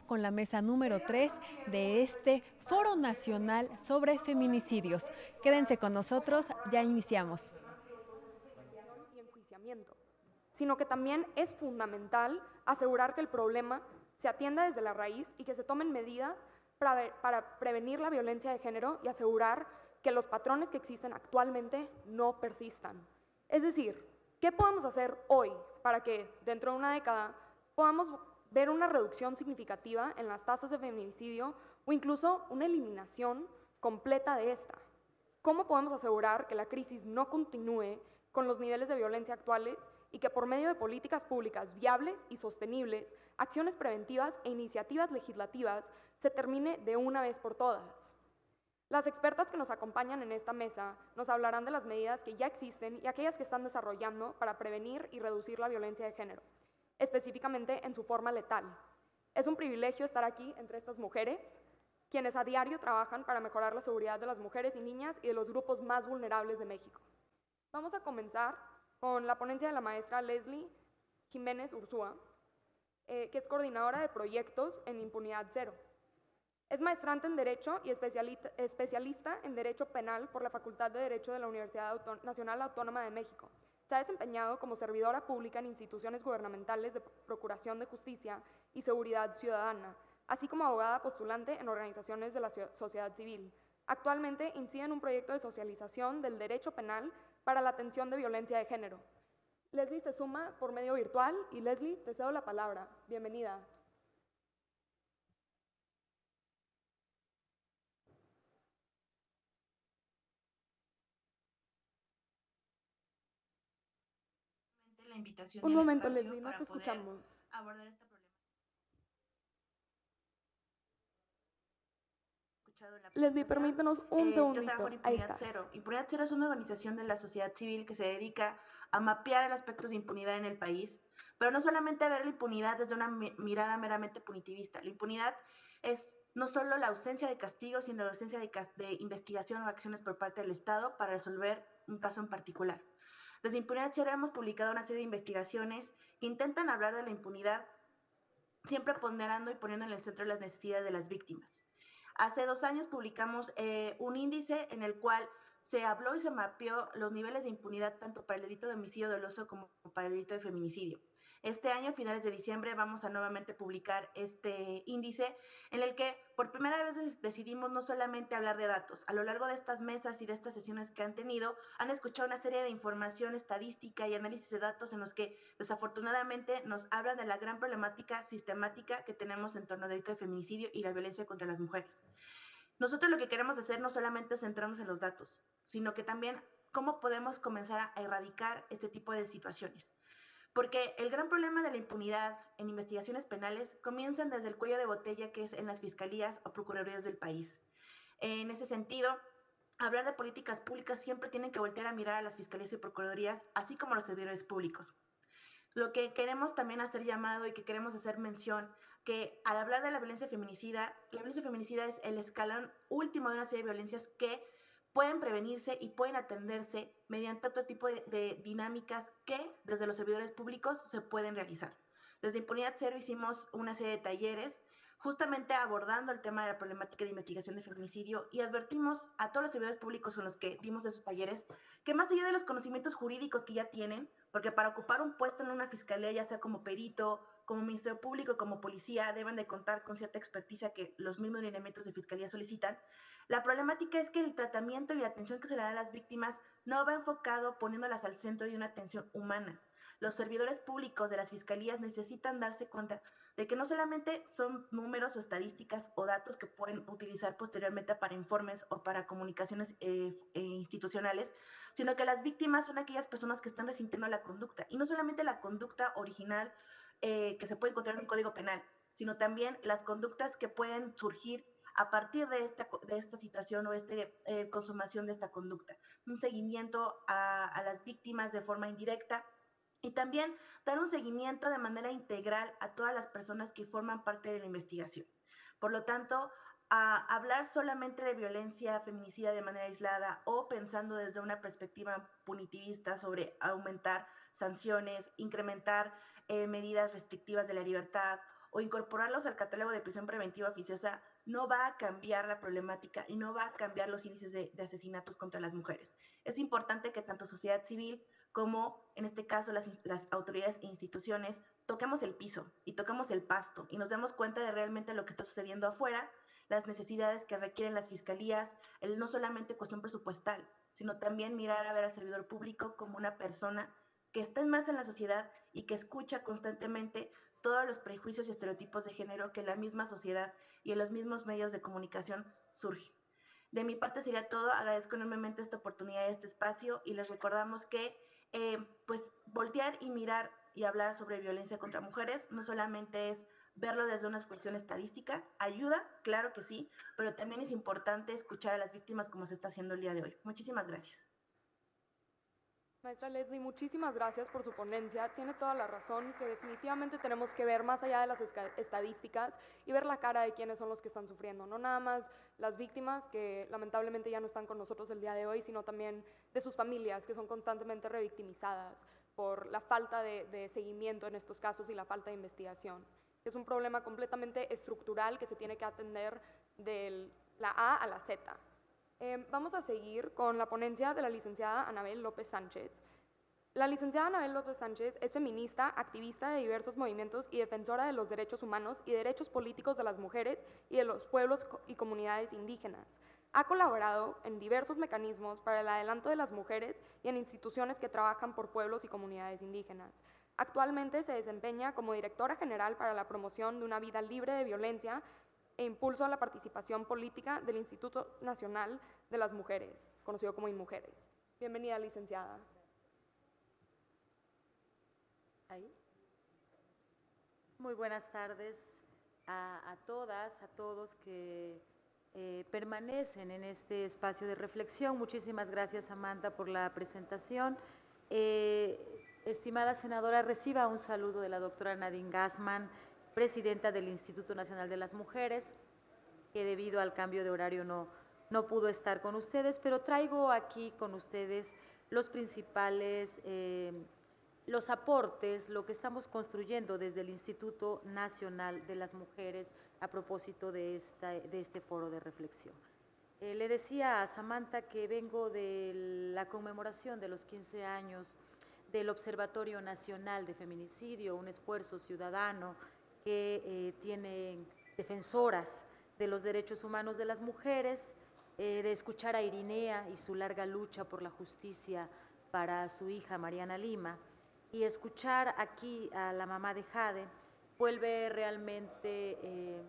con la mesa número 3 de este Foro Nacional sobre Feminicidios. Quédense con nosotros, ya iniciamos. Y los procesos de investigación y enjuiciamiento, sino que también es fundamental asegurar que el problema se atienda desde la raíz y que se tomen medidas para prevenir la violencia de género y asegurar que los patrones que existen actualmente no persistan. Es decir, ¿qué podemos hacer hoy para que dentro de una década podamos ver una reducción significativa en las tasas de feminicidio o incluso una eliminación completa de esta? ¿Cómo podemos asegurar que la crisis no continúe con los niveles de violencia actuales y que por medio de políticas públicas viables y sostenibles, acciones preventivas e iniciativas legislativas se termine de una vez por todas? Las expertas que nos acompañan en esta mesa nos hablarán de las medidas que ya existen y aquellas que están desarrollando para prevenir y reducir la violencia de género, específicamente en su forma letal. Es un privilegio estar aquí entre estas mujeres, quienes a diario trabajan para mejorar la seguridad de las mujeres y niñas y de los grupos más vulnerables de México. Vamos a comenzar con la ponencia de la maestra Leslie Jiménez Ursúa, que es coordinadora de proyectos en Impunidad Cero. Es maestrante en Derecho y especialista en Derecho Penal por la Facultad de Derecho de la Universidad Nacional Autónoma de México. Se ha desempeñado como servidora pública en instituciones gubernamentales de Procuración de Justicia y Seguridad Ciudadana, así como abogada postulante en organizaciones de la sociedad civil. Actualmente incide en un proyecto de socialización del derecho penal para la atención de violencia de género. Leslie se suma por medio virtual y Leslie, te cedo la palabra. Bienvenida. La invitación y Un el momento, espacio Leslie, no para te poder escuchamos. abordar esta problemática. Escuchado en la Leslie, presentación. permítanos un Yo trabajo en segundito. Ahí Impunidad estás. Cero. Impunidad Cero es una organización de la sociedad civil que se dedica a mapear el aspectos de impunidad en el país, pero no solamente a ver la impunidad desde una mirada meramente punitivista. La impunidad es no solo la ausencia de castigo, sino la ausencia de investigación o acciones por parte del Estado para resolver un caso en particular. Desde Impunidad Cero hemos publicado una serie de investigaciones que intentan hablar de la impunidad, siempre ponderando y poniendo en el centro las necesidades de las víctimas. Hace 2 años publicamos un índice en el cual se habló y se mapeó los niveles de impunidad tanto para el delito de homicidio doloso como para el delito de feminicidio. Este año, a finales de diciembre, vamos a nuevamente publicar este índice en el que por primera vez decidimos no solamente hablar de datos. A lo largo de estas mesas y de estas sesiones que han tenido, han escuchado una serie de información estadística y análisis de datos en los que desafortunadamente nos hablan de la gran problemática sistemática que tenemos en torno al delito de feminicidio y la violencia contra las mujeres. Nosotros lo que queremos hacer no solamente es centrarnos en los datos, sino que también cómo podemos comenzar a erradicar este tipo de situaciones. Porque el gran problema de la impunidad en investigaciones penales comienzan desde el cuello de botella que es en las fiscalías o procuradurías del país. En ese sentido, hablar de políticas públicas siempre tienen que voltear a mirar a las fiscalías y procuradurías, así como a los servidores públicos. Lo que queremos también hacer llamado y que queremos hacer mención, que al hablar de la violencia feminicida es el escalón último de una serie de violencias que pueden prevenirse y pueden atenderse mediante otro tipo de dinámicas que desde los servidores públicos se pueden realizar. Desde Impunidad Cero hicimos una serie de talleres justamente abordando el tema de la problemática de investigación de feminicidio y advertimos a todos los servidores públicos con los que dimos esos talleres que más allá de los conocimientos jurídicos que ya tienen, porque para ocupar un puesto en una fiscalía, ya sea como perito, como ministerio público, como policía, deben de contar con cierta experticia que los mismos lineamientos de fiscalía solicitan. La problemática es que el tratamiento y la atención que se le da a las víctimas no va enfocado poniéndolas al centro de una atención humana. Los servidores públicos de las fiscalías necesitan darse cuenta de que no solamente son números o estadísticas o datos que pueden utilizar posteriormente para informes o para comunicaciones institucionales, sino que las víctimas son aquellas personas que están resintiendo la conducta, y no solamente la conducta original que se puede encontrar en un código penal, sino también las conductas que pueden surgir a partir de esta situación o consumación de esta conducta. Un seguimiento a las víctimas de forma indirecta y también dar un seguimiento de manera integral a todas las personas que forman parte de la investigación. Por lo tanto, a hablar solamente de violencia feminicida de manera aislada o pensando desde una perspectiva punitivista sobre aumentar sanciones, incrementar medidas restrictivas de la libertad o incorporarlos al catálogo de prisión preventiva oficiosa no va a cambiar la problemática y no va a cambiar los índices de asesinatos contra las mujeres. Es importante que tanto sociedad civil como, en este caso, las autoridades e instituciones toquemos el piso y toquemos el pasto y nos demos cuenta de realmente lo que está sucediendo afuera, las necesidades que requieren las fiscalías, el no solamente cuestión presupuestal, sino también mirar a ver al servidor público como una persona que está inmersa en la sociedad y que escucha constantemente todos los prejuicios y estereotipos de género que en la misma sociedad y en los mismos medios de comunicación surgen. De mi parte sería todo, agradezco enormemente esta oportunidad, este espacio y les recordamos que pues voltear y mirar y hablar sobre violencia contra mujeres no solamente es verlo desde una cuestión estadística, ayuda, claro que sí, pero también es importante escuchar a las víctimas como se está haciendo el día de hoy. Muchísimas gracias. Maestra Leslie, muchísimas gracias por su ponencia. Tiene toda la razón que definitivamente tenemos que ver más allá de las estadísticas y ver la cara de quiénes son los que están sufriendo. No nada más las víctimas, que lamentablemente ya no están con nosotros el día de hoy, sino también de sus familias, que son constantemente revictimizadas por la falta de seguimiento en estos casos y la falta de investigación. Es un problema completamente estructural que se tiene que atender de la A a la Z. Vamos a seguir con la ponencia de la licenciada Anabel López Sánchez. La licenciada Anabel López Sánchez es feminista, activista de diversos movimientos y defensora de los derechos humanos y derechos políticos de las mujeres y de los pueblos y comunidades indígenas. Ha colaborado en diversos mecanismos para el adelanto de las mujeres y en instituciones que trabajan por pueblos y comunidades indígenas. Actualmente se desempeña como directora general para la promoción de una vida libre de violencia e impulso a la participación política del Instituto Nacional de las Mujeres, conocido como INMUJERES. Bienvenida, licenciada. Ahí. Muy buenas tardes a todas, a todos que permanecen en este espacio de reflexión. Muchísimas gracias, Amanda, por la presentación. Estimada senadora, reciba un saludo de la doctora Nadine Gassman, presidenta del Instituto Nacional de las Mujeres, que debido al cambio de horario no pudo estar con ustedes, pero traigo aquí con ustedes los principales, los aportes, lo que estamos construyendo desde el Instituto Nacional de las Mujeres a propósito de este foro de reflexión. Le decía a Samantha que vengo de la conmemoración de los 15 años del Observatorio Nacional de Feminicidio, un esfuerzo ciudadano que tiene defensoras de los derechos humanos de las mujeres, de escuchar a Irinea y su larga lucha por la justicia para su hija Mariana Lima, y escuchar aquí a la mamá de Jade vuelve realmente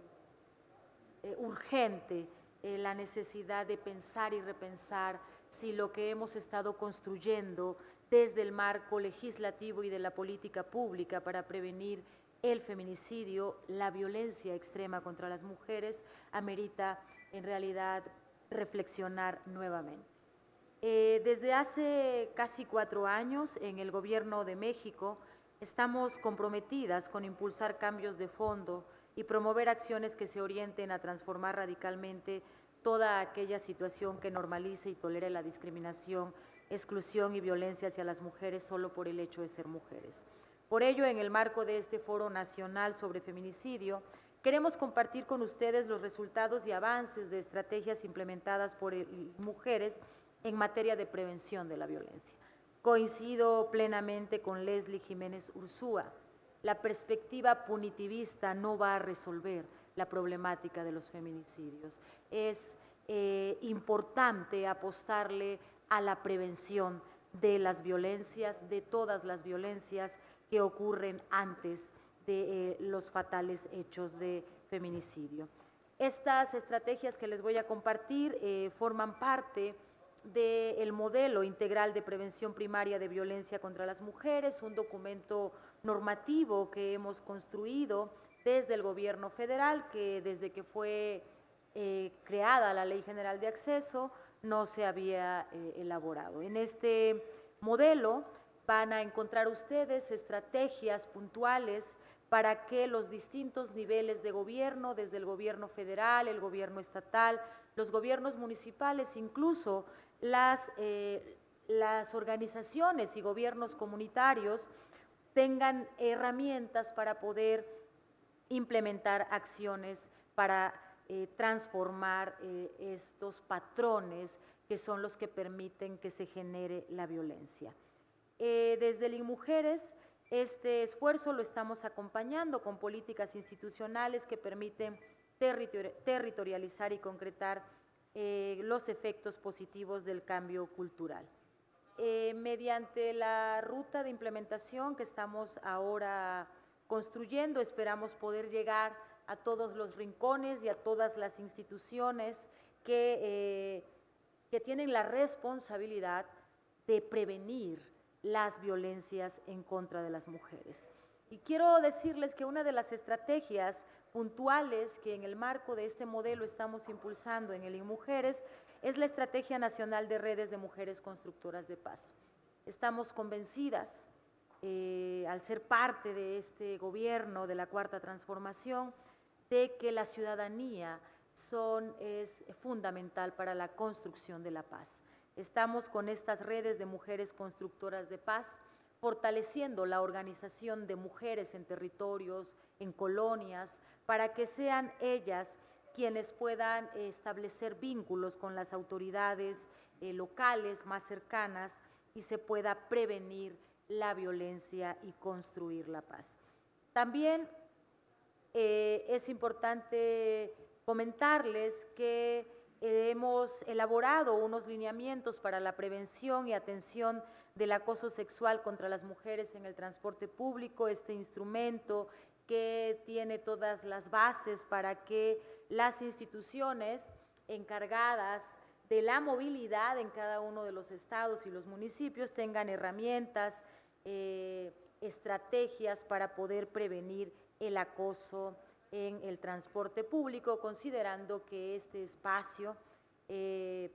urgente la necesidad de pensar y repensar si lo que hemos estado construyendo desde el marco legislativo y de la política pública para prevenir el feminicidio, la violencia extrema contra las mujeres, amerita en realidad reflexionar nuevamente. Desde hace casi 4 años en el Gobierno de México estamos comprometidas con impulsar cambios de fondo y promover acciones que se orienten a transformar radicalmente toda aquella situación que normalice y tolere la discriminación, exclusión y violencia hacia las mujeres solo por el hecho de ser mujeres. Por ello, en el marco de este Foro Nacional sobre Feminicidio, queremos compartir con ustedes los resultados y avances de estrategias implementadas por mujeres en materia de prevención de la violencia. Coincido plenamente con Leslie Jiménez Urzúa. La perspectiva punitivista no va a resolver la problemática de los feminicidios. Es importante apostarle a la prevención de las violencias, de todas las violencias que ocurren antes de los fatales hechos de feminicidio. Estas estrategias que les voy a compartir forman parte del modelo integral de prevención primaria de violencia contra las mujeres, un documento normativo que hemos construido desde el Gobierno federal, que desde que fue creada la Ley General de Acceso no se había elaborado. En este modelo van a encontrar ustedes estrategias puntuales para que los distintos niveles de gobierno, desde el gobierno federal, el gobierno estatal, los gobiernos municipales, incluso las organizaciones y gobiernos comunitarios, tengan herramientas para poder implementar acciones para transformar estos patrones que son los que permiten que se genere la violencia. Desde el INMujeres, este esfuerzo lo estamos acompañando con políticas institucionales que permiten territorializar y concretar los efectos positivos del cambio cultural. Mediante la ruta de implementación que estamos ahora construyendo, esperamos poder llegar a todos los rincones y a todas las instituciones que tienen la responsabilidad de prevenir las violencias en contra de las mujeres. Y quiero decirles que una de las estrategias puntuales que en el marco de este modelo estamos impulsando en el INMujeres es la Estrategia Nacional de Redes de Mujeres Constructoras de Paz. Estamos convencidas, al ser parte de este gobierno de la Cuarta Transformación, de que la ciudadanía es fundamental para la construcción de la paz. Estamos con estas redes de mujeres constructoras de paz, fortaleciendo la organización de mujeres en territorios, en colonias, para que sean ellas quienes puedan establecer vínculos con las autoridades locales más cercanas y se pueda prevenir la violencia y construir la paz. También es importante comentarles que hemos elaborado unos lineamientos para la prevención y atención del acoso sexual contra las mujeres en el transporte público, este instrumento que tiene todas las bases para que las instituciones encargadas de la movilidad en cada uno de los estados y los municipios tengan herramientas, estrategias para poder prevenir el acoso en el transporte público, considerando que este espacio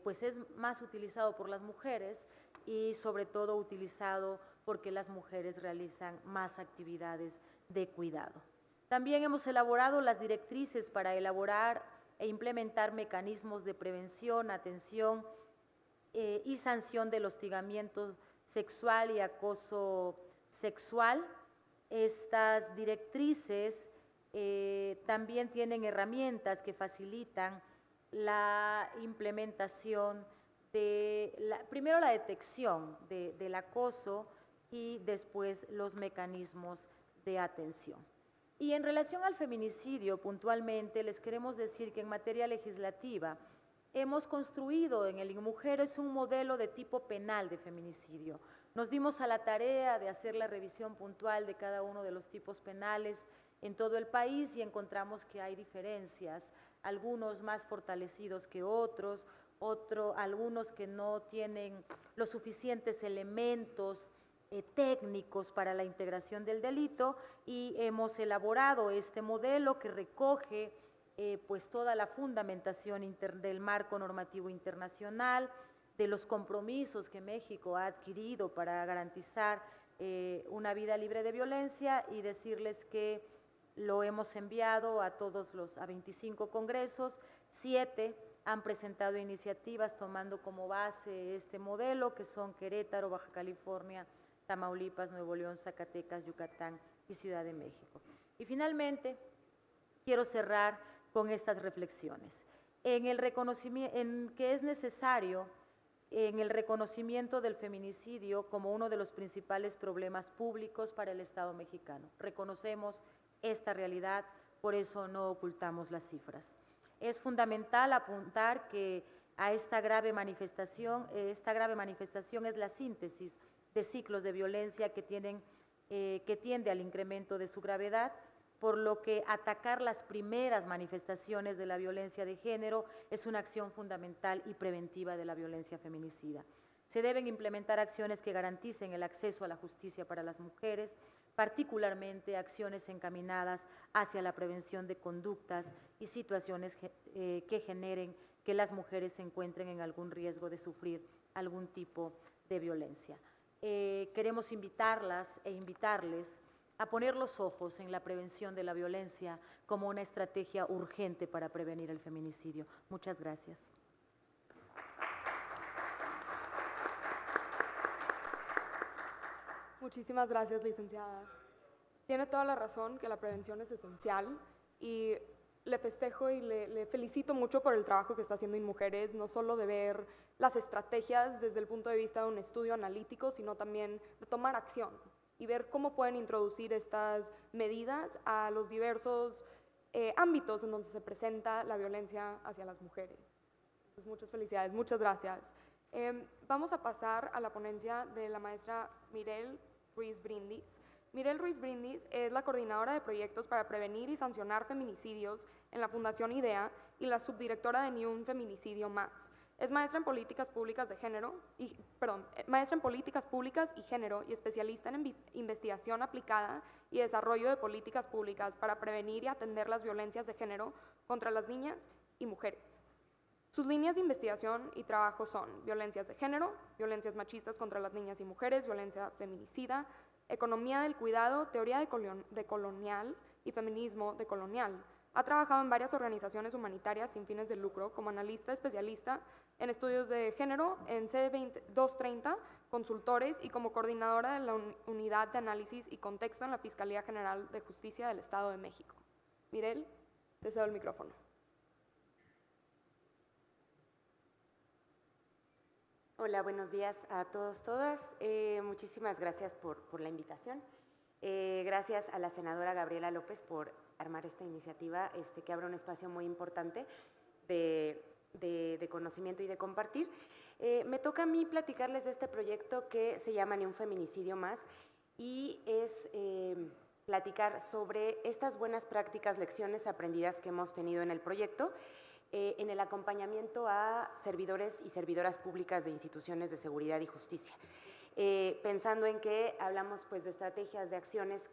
pues es más utilizado por las mujeres y sobre todo utilizado porque las mujeres realizan más actividades de cuidado. También hemos elaborado las directrices para elaborar e implementar mecanismos de prevención, atención y sanción del hostigamiento sexual y acoso sexual. Estas directrices también tienen herramientas que facilitan la implementación primero la detección del acoso y después los mecanismos de atención. Y en relación al feminicidio, puntualmente, les queremos decir que en materia legislativa hemos construido en el INMujeres un modelo de tipo penal de feminicidio. Nos dimos a la tarea de hacer la revisión puntual de cada uno de los tipos penales en todo el país y encontramos que hay diferencias, algunos más fortalecidos que otros, algunos que no tienen los suficientes elementos técnicos para la integración del delito, y hemos elaborado este modelo que recoge pues toda la fundamentación del marco normativo internacional, de los compromisos que México ha adquirido para garantizar una vida libre de violencia, y decirles que lo hemos enviado a 25 congresos, 7 han presentado iniciativas tomando como base este modelo, que son Querétaro, Baja California, Tamaulipas, Nuevo León, Zacatecas, Yucatán y Ciudad de México. Y finalmente, quiero cerrar con estas reflexiones. En que es necesario, en el reconocimiento del feminicidio como uno de los principales problemas públicos para el Estado mexicano. Reconocemos esta realidad, por eso no ocultamos las cifras. Es fundamental apuntar que a esta grave manifestación es la síntesis de ciclos de violencia que tiende al incremento de su gravedad, por lo que atacar las primeras manifestaciones de la violencia de género es una acción fundamental y preventiva de la violencia feminicida. Se deben implementar acciones que garanticen el acceso a la justicia para las mujeres, particularmente acciones encaminadas hacia la prevención de conductas y situaciones que generen que las mujeres se encuentren en algún riesgo de sufrir algún tipo de violencia. Queremos invitarlas e invitarles a poner los ojos en la prevención de la violencia como una estrategia urgente para prevenir el feminicidio. Muchas gracias. Muchísimas gracias, licenciada. Tiene toda la razón que la prevención es esencial y le festejo y le felicito mucho por el trabajo que está haciendo InMujeres, no solo de ver las estrategias desde el punto de vista de un estudio analítico, sino también de tomar acción y ver cómo pueden introducir estas medidas a los diversos ámbitos en donde se presenta la violencia hacia las mujeres. Pues muchas felicidades, muchas gracias. Vamos a pasar a la ponencia de la maestra Mirel Ruiz Brindis. Mirel Ruiz Brindis es la coordinadora de proyectos para prevenir y sancionar feminicidios en la Fundación IDEA y la subdirectora de Ni un Feminicidio Más. Es maestra en políticas públicas de género maestra en políticas públicas y género y especialista en investigación aplicada y desarrollo de políticas públicas para prevenir y atender las violencias de género contra las niñas y mujeres. Sus líneas de investigación y trabajo son violencias de género, violencias machistas contra las niñas y mujeres, violencia feminicida, economía del cuidado, teoría decolonial y feminismo decolonial. Ha trabajado en varias organizaciones humanitarias sin fines de lucro como analista especialista en estudios de género en C230, consultores y como coordinadora de la Unidad de Análisis y Contexto en la Fiscalía General de Justicia del Estado de México. Mirel, te cedo el micrófono. Hola, buenos días a todos, todas. Muchísimas gracias por la invitación. Gracias a la senadora Gabriela López por armar esta iniciativa que abre un espacio muy importante de conocimiento y de compartir. Me toca a mí platicarles de este proyecto que se llama Ni un Feminicidio Más y es platicar sobre estas buenas prácticas, lecciones aprendidas que hemos tenido en el proyecto, en el acompañamiento a servidores y servidoras públicas de instituciones de seguridad y justicia. Pensando en que hablamos pues de estrategias, de acciones,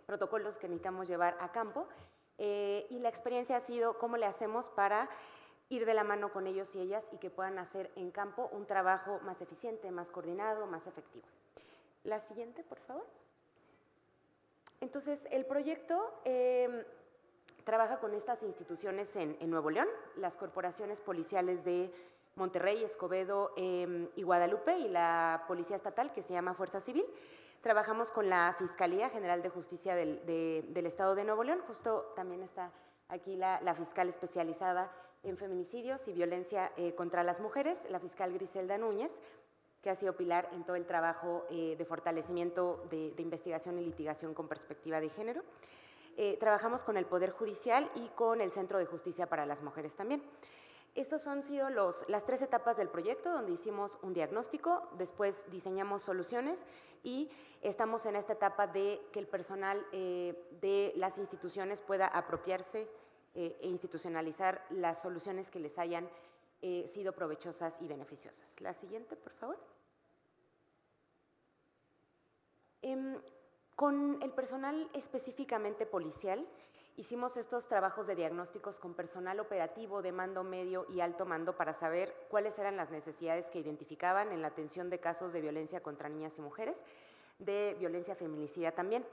protocolos que necesitamos llevar a campo, y la experiencia ha sido cómo le hacemos para ir de la mano con ellos y ellas y que puedan hacer en campo un trabajo más eficiente, más coordinado, más efectivo. La siguiente, por favor. Entonces, el proyecto trabaja con estas instituciones en Nuevo León, las corporaciones policiales de Monterrey, Escobedo y Guadalupe y la Policía Estatal, que se llama Fuerza Civil. Trabajamos con la Fiscalía General de Justicia del Estado de Nuevo León. Justo también está aquí la fiscal especializada en feminicidios y violencia contra las mujeres, la fiscal Griselda Núñez, que ha sido pilar en todo el trabajo de fortalecimiento de investigación y litigación con perspectiva de género. Trabajamos con el Poder Judicial y con el Centro de Justicia para las Mujeres también. Estas han sido las 3 etapas del proyecto, donde hicimos un diagnóstico, después diseñamos soluciones y estamos en esta etapa de que el personal de las instituciones pueda apropiarse e institucionalizar las soluciones que les hayan sido provechosas y beneficiosas. La siguiente, por favor. Con el personal específicamente policial, hicimos estos trabajos de diagnósticos con personal operativo de mando medio y alto mando para saber cuáles eran las necesidades que identificaban en la atención de casos de violencia contra niñas y mujeres, de violencia feminicida también.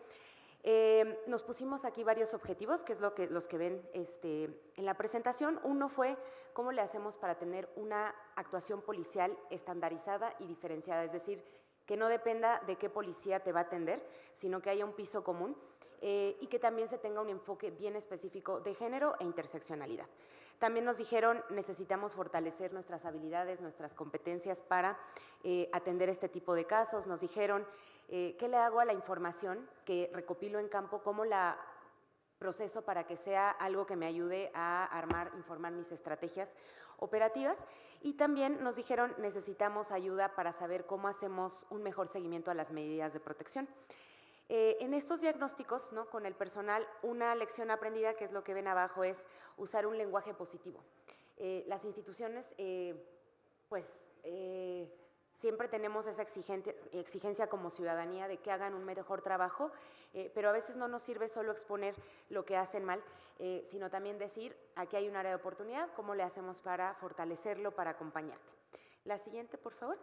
Nos pusimos aquí varios objetivos, que es los que ven en la presentación. Uno fue cómo le hacemos para tener una actuación policial estandarizada y diferenciada, es decir, que no dependa de qué policía te va a atender, sino que haya un piso común y que también se tenga un enfoque bien específico de género e interseccionalidad. También nos dijeron, necesitamos fortalecer nuestras habilidades, nuestras competencias para atender este tipo de casos. Nos dijeron, ¿qué le hago a la información que recopilo en campo? ¿Cómo la proceso para que sea algo que me ayude a armar, informar mis estrategias operativas? Y también nos dijeron, necesitamos ayuda para saber cómo hacemos un mejor seguimiento a las medidas de protección. En estos diagnósticos, ¿no?, con el personal, una lección aprendida, que es lo que ven abajo, es usar un lenguaje positivo. Las instituciones, siempre tenemos esa exigencia como ciudadanía de que hagan un mejor trabajo, pero a veces no nos sirve solo exponer lo que hacen mal, sino también decir, aquí hay un área de oportunidad, ¿cómo le hacemos para fortalecerlo, para acompañarte? La siguiente, por favor.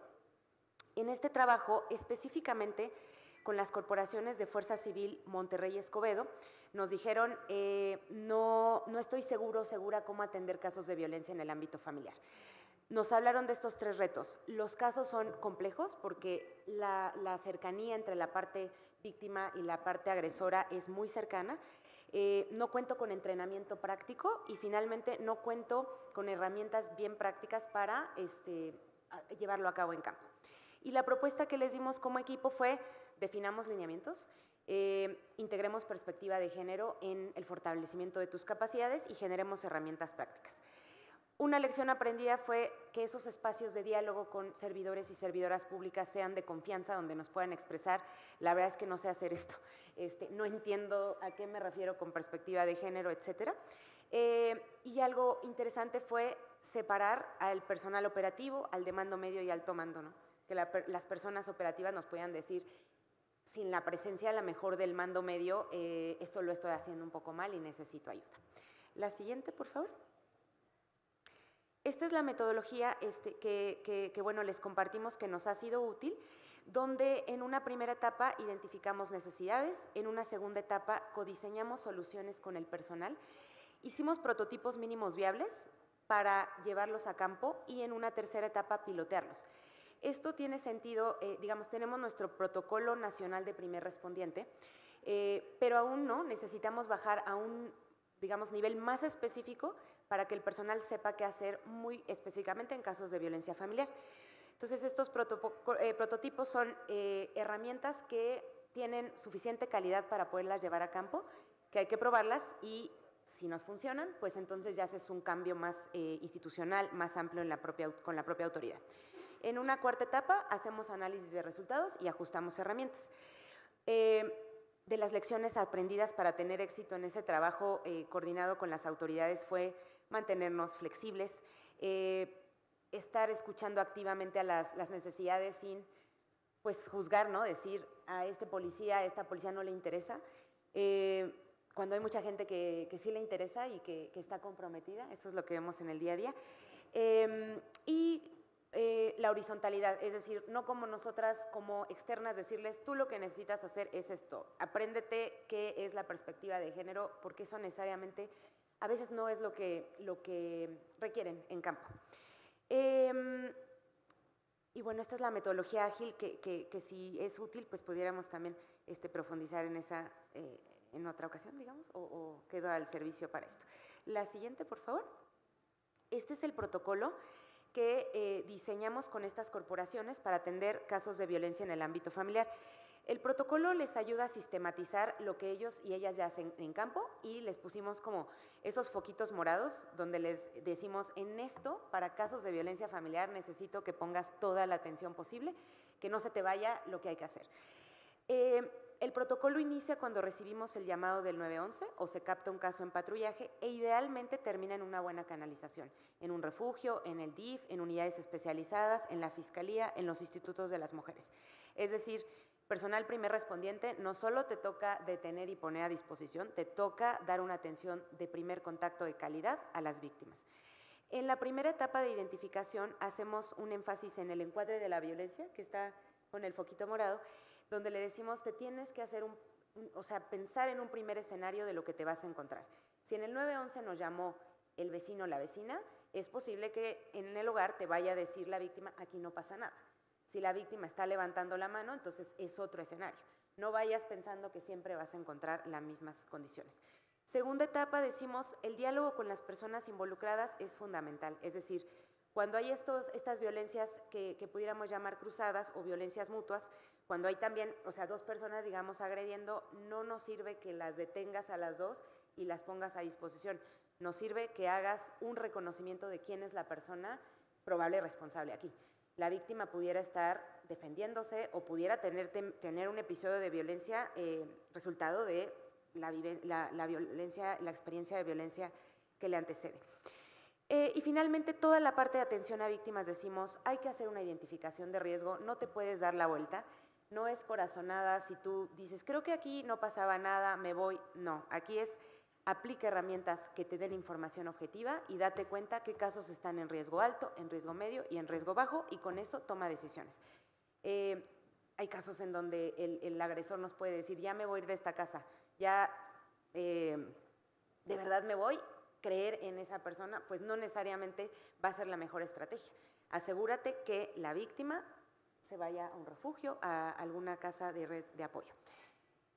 En este trabajo, específicamente con las corporaciones de Fuerza Civil Monterrey y Escobedo, nos dijeron, no estoy segura cómo atender casos de violencia en el ámbito familiar. Nos hablaron de estos 3 retos. Los casos son complejos porque la cercanía entre la parte víctima y la parte agresora es muy cercana. No cuento con entrenamiento práctico y finalmente no cuento con herramientas bien prácticas para llevarlo a cabo en campo. Y la propuesta que les dimos como equipo fue: definamos lineamientos, integremos perspectiva de género en el fortalecimiento de tus capacidades y generemos herramientas prácticas. Una lección aprendida fue que esos espacios de diálogo con servidores y servidoras públicas sean de confianza, donde nos puedan expresar. La verdad es que no sé hacer esto, no entiendo a qué me refiero con perspectiva de género, etcétera. Y algo interesante fue separar al personal operativo, al de mando medio y alto mando, ¿no? Que las personas operativas nos podían decir: sin la presencia a la mejor del mando medio, esto lo estoy haciendo un poco mal y necesito ayuda. La siguiente, por favor. Esta es la metodología que bueno, les compartimos, que nos ha sido útil, donde en una primera etapa identificamos necesidades, en una segunda etapa codiseñamos soluciones con el personal, hicimos prototipos mínimos viables para llevarlos a campo y en una tercera etapa pilotearlos. Esto tiene sentido, digamos, tenemos nuestro protocolo nacional de primer respondiente, pero aún no, necesitamos bajar a un, digamos, nivel más específico para que el personal sepa qué hacer muy específicamente en casos de violencia familiar. Entonces, estos prototipos son herramientas que tienen suficiente calidad para poderlas llevar a campo, que hay que probarlas y si nos funcionan, pues entonces ya haces un cambio más institucional, más amplio con la propia autoridad. En una cuarta etapa hacemos análisis de resultados y ajustamos herramientas. De las lecciones aprendidas para tener éxito en ese trabajo coordinado con las autoridades fue mantenernos flexibles, estar escuchando activamente a las necesidades sin, pues, juzgar, ¿no? Decir: a este policía, a esta policía no le interesa, cuando hay mucha gente que sí le interesa y que está comprometida. Eso es lo que vemos en el día a día. La horizontalidad, es decir, no como nosotras como externas decirles: tú lo que necesitas hacer es esto, apréndete qué es la perspectiva de género, porque eso necesariamente a veces no es lo que requieren en campo. Y bueno, esta es la metodología ágil que si es útil, pues pudiéramos también profundizar en esa en otra ocasión, digamos, o quedo al servicio para esto. La siguiente, por favor. Este es el protocolo que diseñamos con estas corporaciones para atender casos de violencia en el ámbito familiar. El protocolo les ayuda a sistematizar lo que ellos y ellas ya hacen en campo y les pusimos como esos foquitos morados donde les decimos: en esto, para casos de violencia familiar, necesito que pongas toda la atención posible, que no se te vaya lo que hay que hacer. El protocolo inicia cuando recibimos el llamado del 911 o se capta un caso en patrullaje e idealmente termina en una buena canalización, en un refugio, en el DIF, en unidades especializadas, en la Fiscalía, en los institutos de las mujeres. Es decir, personal primer respondiente, no solo te toca detener y poner a disposición, te toca dar una atención de primer contacto de calidad a las víctimas. En la primera etapa de identificación hacemos un énfasis en el encuadre de la violencia, que está con el foquito morado, donde le decimos: te tienes que hacer pensar en un primer escenario de lo que te vas a encontrar. Si en el 911 nos llamó el vecino o la vecina, es posible que en el hogar te vaya a decir la víctima: aquí no pasa nada. Si la víctima está levantando la mano, entonces es otro escenario. No vayas pensando que siempre vas a encontrar las mismas condiciones. Segunda etapa, decimos: el diálogo con las personas involucradas es fundamental. Es decir, cuando hay estas violencias que pudiéramos llamar cruzadas o violencias mutuas, cuando hay también, dos personas, digamos, agrediendo, no nos sirve que las detengas a las dos y las pongas a disposición. Nos sirve que hagas un reconocimiento de quién es la persona probable responsable aquí. La víctima pudiera estar defendiéndose o pudiera tener un episodio de violencia resultado de la experiencia de violencia que le antecede. Y finalmente, toda la parte de atención a víctimas, decimos: hay que hacer una identificación de riesgo, no te puedes dar la vuelta. No es corazonada si tú dices: creo que aquí no pasaba nada, me voy. No, aquí es: aplica herramientas que te den información objetiva y date cuenta qué casos están en riesgo alto, en riesgo medio y en riesgo bajo, y con eso toma decisiones. Hay casos en donde el agresor nos puede decir: ya me voy a ir de esta casa, ya de verdad me voy. Creer en esa persona, pues no necesariamente va a ser la mejor estrategia. Asegúrate que la víctima se vaya a un refugio, a alguna casa de red de apoyo.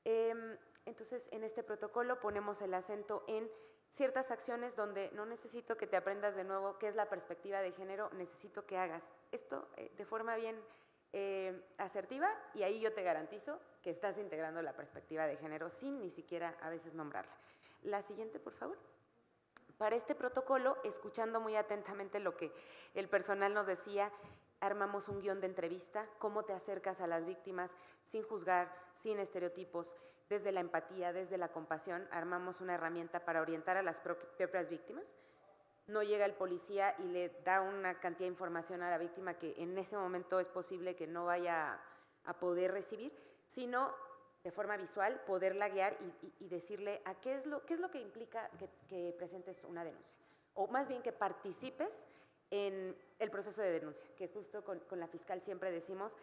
Entonces, en este protocolo ponemos el acento en ciertas acciones donde no necesito que te aprendas de nuevo qué es la perspectiva de género, necesito que hagas esto de forma bien asertiva, y ahí yo te garantizo que estás integrando la perspectiva de género sin ni siquiera a veces nombrarla. La siguiente, por favor. Para este protocolo, escuchando muy atentamente lo que el personal nos decía, armamos un guión de entrevista, cómo te acercas a las víctimas sin juzgar, sin estereotipos, desde la empatía, desde la compasión, armamos una herramienta para orientar a las propias víctimas. No llega el policía y le da una cantidad de información a la víctima que en ese momento es posible que no vaya a poder recibir, sino de forma visual poderla guiar y decirle a qué es lo que implica que presentes una denuncia, o más bien que participes en el proceso de denuncia, que justo con la fiscal siempre decimos,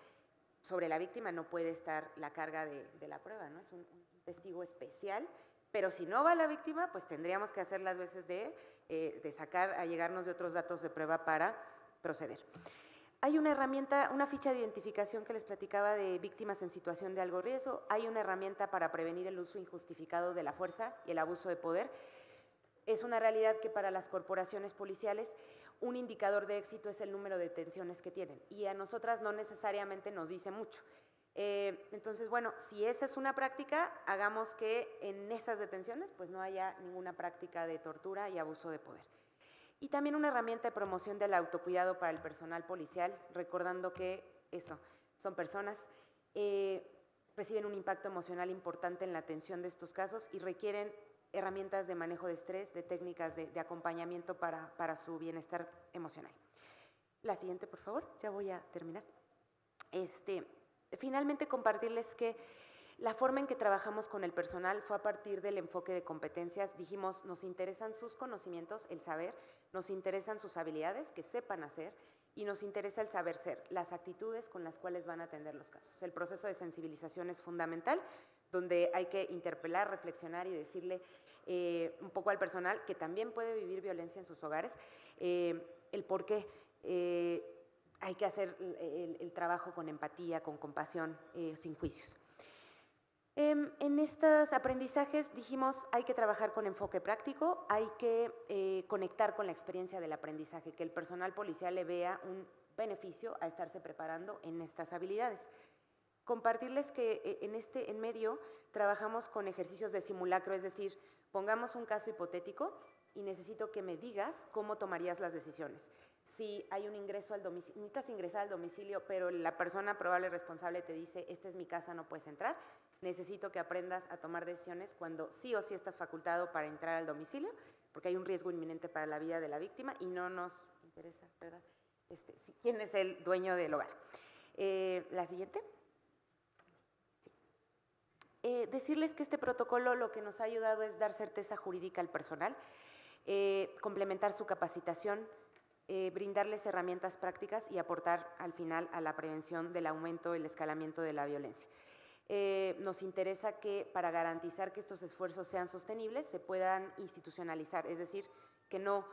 sobre la víctima no puede estar la carga de la prueba, ¿no? Es un testigo especial, pero si no va la víctima, pues tendríamos que hacer las veces de sacar, a llegarnos de otros datos de prueba para proceder. Hay una herramienta, una ficha de identificación que les platicaba de víctimas en situación de alto riesgo, hay una herramienta para prevenir el uso injustificado de la fuerza y el abuso de poder. Es una realidad que para las corporaciones policiales un indicador de éxito es el número de detenciones que tienen, y a nosotras no necesariamente nos dice mucho. Entonces, bueno, si esa es una práctica, hagamos que en esas detenciones pues no haya ninguna práctica de tortura y abuso de poder. Y también una herramienta de promoción del autocuidado para el personal policial, recordando que eso, son personas, reciben un impacto emocional importante en la atención de estos casos y requieren herramientas de manejo de estrés, de técnicas de acompañamiento para su bienestar emocional. La siguiente, por favor, ya voy a terminar. Finalmente, compartirles que la forma en que trabajamos con el personal fue a partir del enfoque de competencias. Dijimos, nos interesan sus conocimientos, el saber, nos interesan sus habilidades, que sepan hacer, y nos interesa el saber ser, las actitudes con las cuales van a atender los casos. El proceso de sensibilización es fundamental, donde hay que interpelar, reflexionar y decirle un poco al personal que también puede vivir violencia en sus hogares, el por qué hay que hacer el trabajo con empatía, con compasión, sin juicios. En estos aprendizajes dijimos, hay que trabajar con enfoque práctico, hay que conectar con la experiencia del aprendizaje, que el personal policial le vea un beneficio a estarse preparando en estas habilidades. Compartirles que en medio trabajamos con ejercicios de simulacro, es decir, pongamos un caso hipotético y necesito que me digas cómo tomarías las decisiones. Si hay un ingreso al domicilio, necesitas ingresar al domicilio, pero la persona probable responsable te dice, esta es mi casa, no puedes entrar, necesito que aprendas a tomar decisiones cuando sí o sí estás facultado para entrar al domicilio, porque hay un riesgo inminente para la vida de la víctima y no nos interesa, ¿verdad? ¿Quién es el dueño del hogar? La siguiente. Decirles que este protocolo lo que nos ha ayudado es dar certeza jurídica al personal, complementar su capacitación, brindarles herramientas prácticas y aportar al final a la prevención del aumento, el escalamiento de la violencia. Nos interesa que para garantizar que estos esfuerzos sean sostenibles se puedan institucionalizar, es decir, que no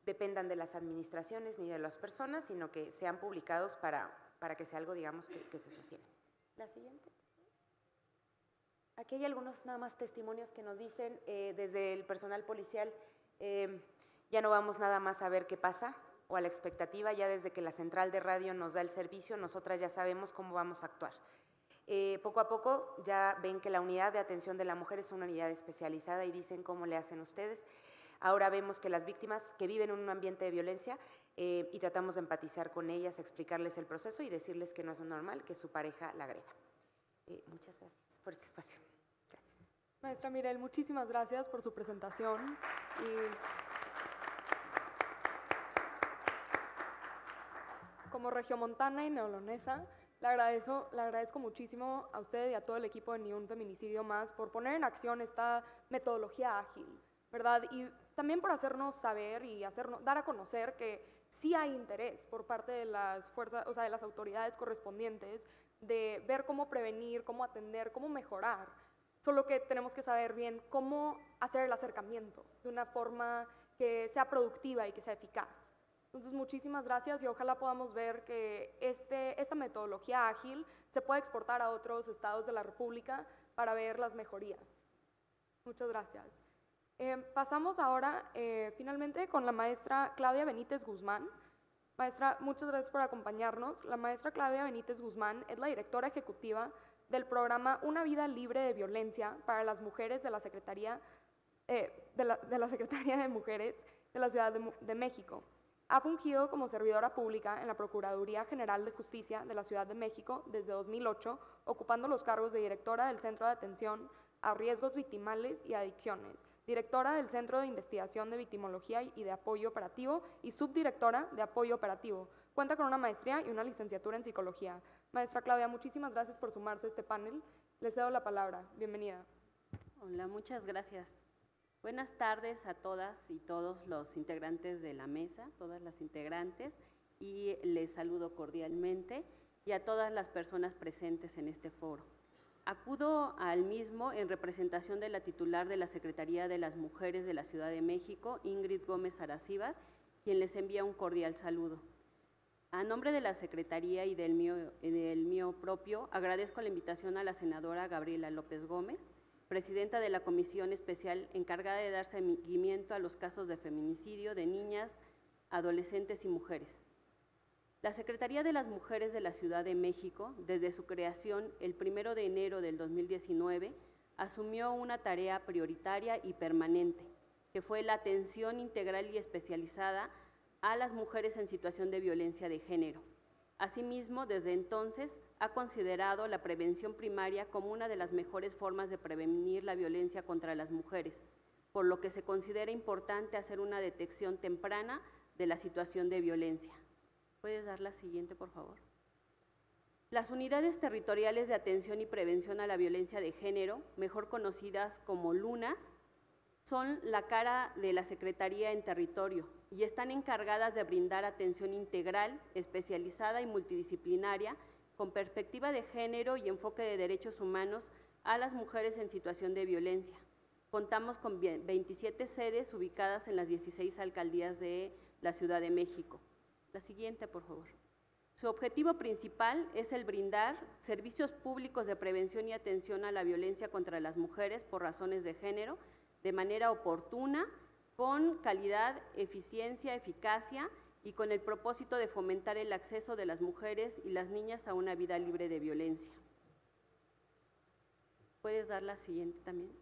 dependan de las administraciones ni de las personas, sino que sean publicados para que sea algo, digamos, que se sostiene. La siguiente. Aquí hay algunos nada más testimonios que nos dicen desde el personal policial, ya no vamos nada más a ver qué pasa o a la expectativa, ya desde que la central de radio nos da el servicio, nosotras ya sabemos cómo vamos a actuar. Poco a poco ya ven que la unidad de atención de la mujer es una unidad especializada y dicen cómo le hacen ustedes. Ahora vemos que las víctimas que viven en un ambiente de violencia y tratamos de empatizar con ellas, explicarles el proceso y decirles que no es normal que su pareja la agreda. Muchas gracias por este espacio. Gracias. Maestra Mirel, muchísimas gracias por su presentación. Como regiomontana y neolonesa, le agradezco muchísimo a usted y a todo el equipo de Ni un Feminicidio Más por poner en acción esta metodología ágil, ¿verdad? Y también por hacernos saber y dar a conocer que sí hay interés por parte de las fuerzas, o sea, de las autoridades correspondientes de ver cómo prevenir, cómo atender, cómo mejorar. Solo que tenemos que saber bien cómo hacer el acercamiento de una forma que sea productiva y que sea eficaz. Entonces, muchísimas gracias y ojalá podamos ver que esta metodología ágil se pueda exportar a otros estados de la República para ver las mejorías. Muchas gracias. Pasamos ahora finalmente con la maestra Claudia Benítez Guzmán. Maestra, muchas gracias por acompañarnos. La maestra Claudia Benítez Guzmán es la directora ejecutiva del programa Una vida libre de violencia para las mujeres de la Secretaría Secretaría de Mujeres de la Ciudad de México. Ha fungido como servidora pública en la Procuraduría General de Justicia de la Ciudad de México desde 2008, ocupando los cargos de directora del Centro de Atención a Riesgos Victimales y Adicciones, directora del Centro de Investigación de Victimología y de Apoyo Operativo y subdirectora de Apoyo Operativo. Cuenta con una maestría y una licenciatura en Psicología. Maestra Claudia, muchísimas gracias por sumarse a este panel. Le cedo la palabra. Bienvenida. Hola, muchas gracias. Buenas tardes a todas y todos los integrantes de la mesa, todas las integrantes, y les saludo cordialmente y a todas las personas presentes en este foro. Acudo al mismo en representación de la titular de la Secretaría de las Mujeres de la Ciudad de México, Ingrid Gómez Aracíbar, quien les envía un cordial saludo. A nombre de la Secretaría y del mío propio, agradezco la invitación a la senadora Gabriela López Gómez, presidenta de la Comisión Especial encargada de dar seguimiento a los casos de feminicidio de niñas, adolescentes y mujeres. La Secretaría de las Mujeres de la Ciudad de México, desde su creación el 1 de enero del 2019, asumió una tarea prioritaria y permanente, que fue la atención integral y especializada a las mujeres en situación de violencia de género. Asimismo, desde entonces, ha considerado la prevención primaria como una de las mejores formas de prevenir la violencia contra las mujeres, por lo que se considera importante hacer una detección temprana de la situación de violencia. ¿Puedes dar la siguiente, por favor? Las unidades territoriales de atención y prevención a la violencia de género, mejor conocidas como LUNAS, son la cara de la Secretaría en territorio y están encargadas de brindar atención integral, especializada y multidisciplinaria con perspectiva de género y enfoque de derechos humanos a las mujeres en situación de violencia. Contamos con 27 sedes ubicadas en las 16 alcaldías de la Ciudad de México. La siguiente, por favor. Su objetivo principal es el brindar servicios públicos de prevención y atención a la violencia contra las mujeres por razones de género, de manera oportuna, con calidad, eficiencia, eficacia y con el propósito de fomentar el acceso de las mujeres y las niñas a una vida libre de violencia. ¿Puedes dar la siguiente también?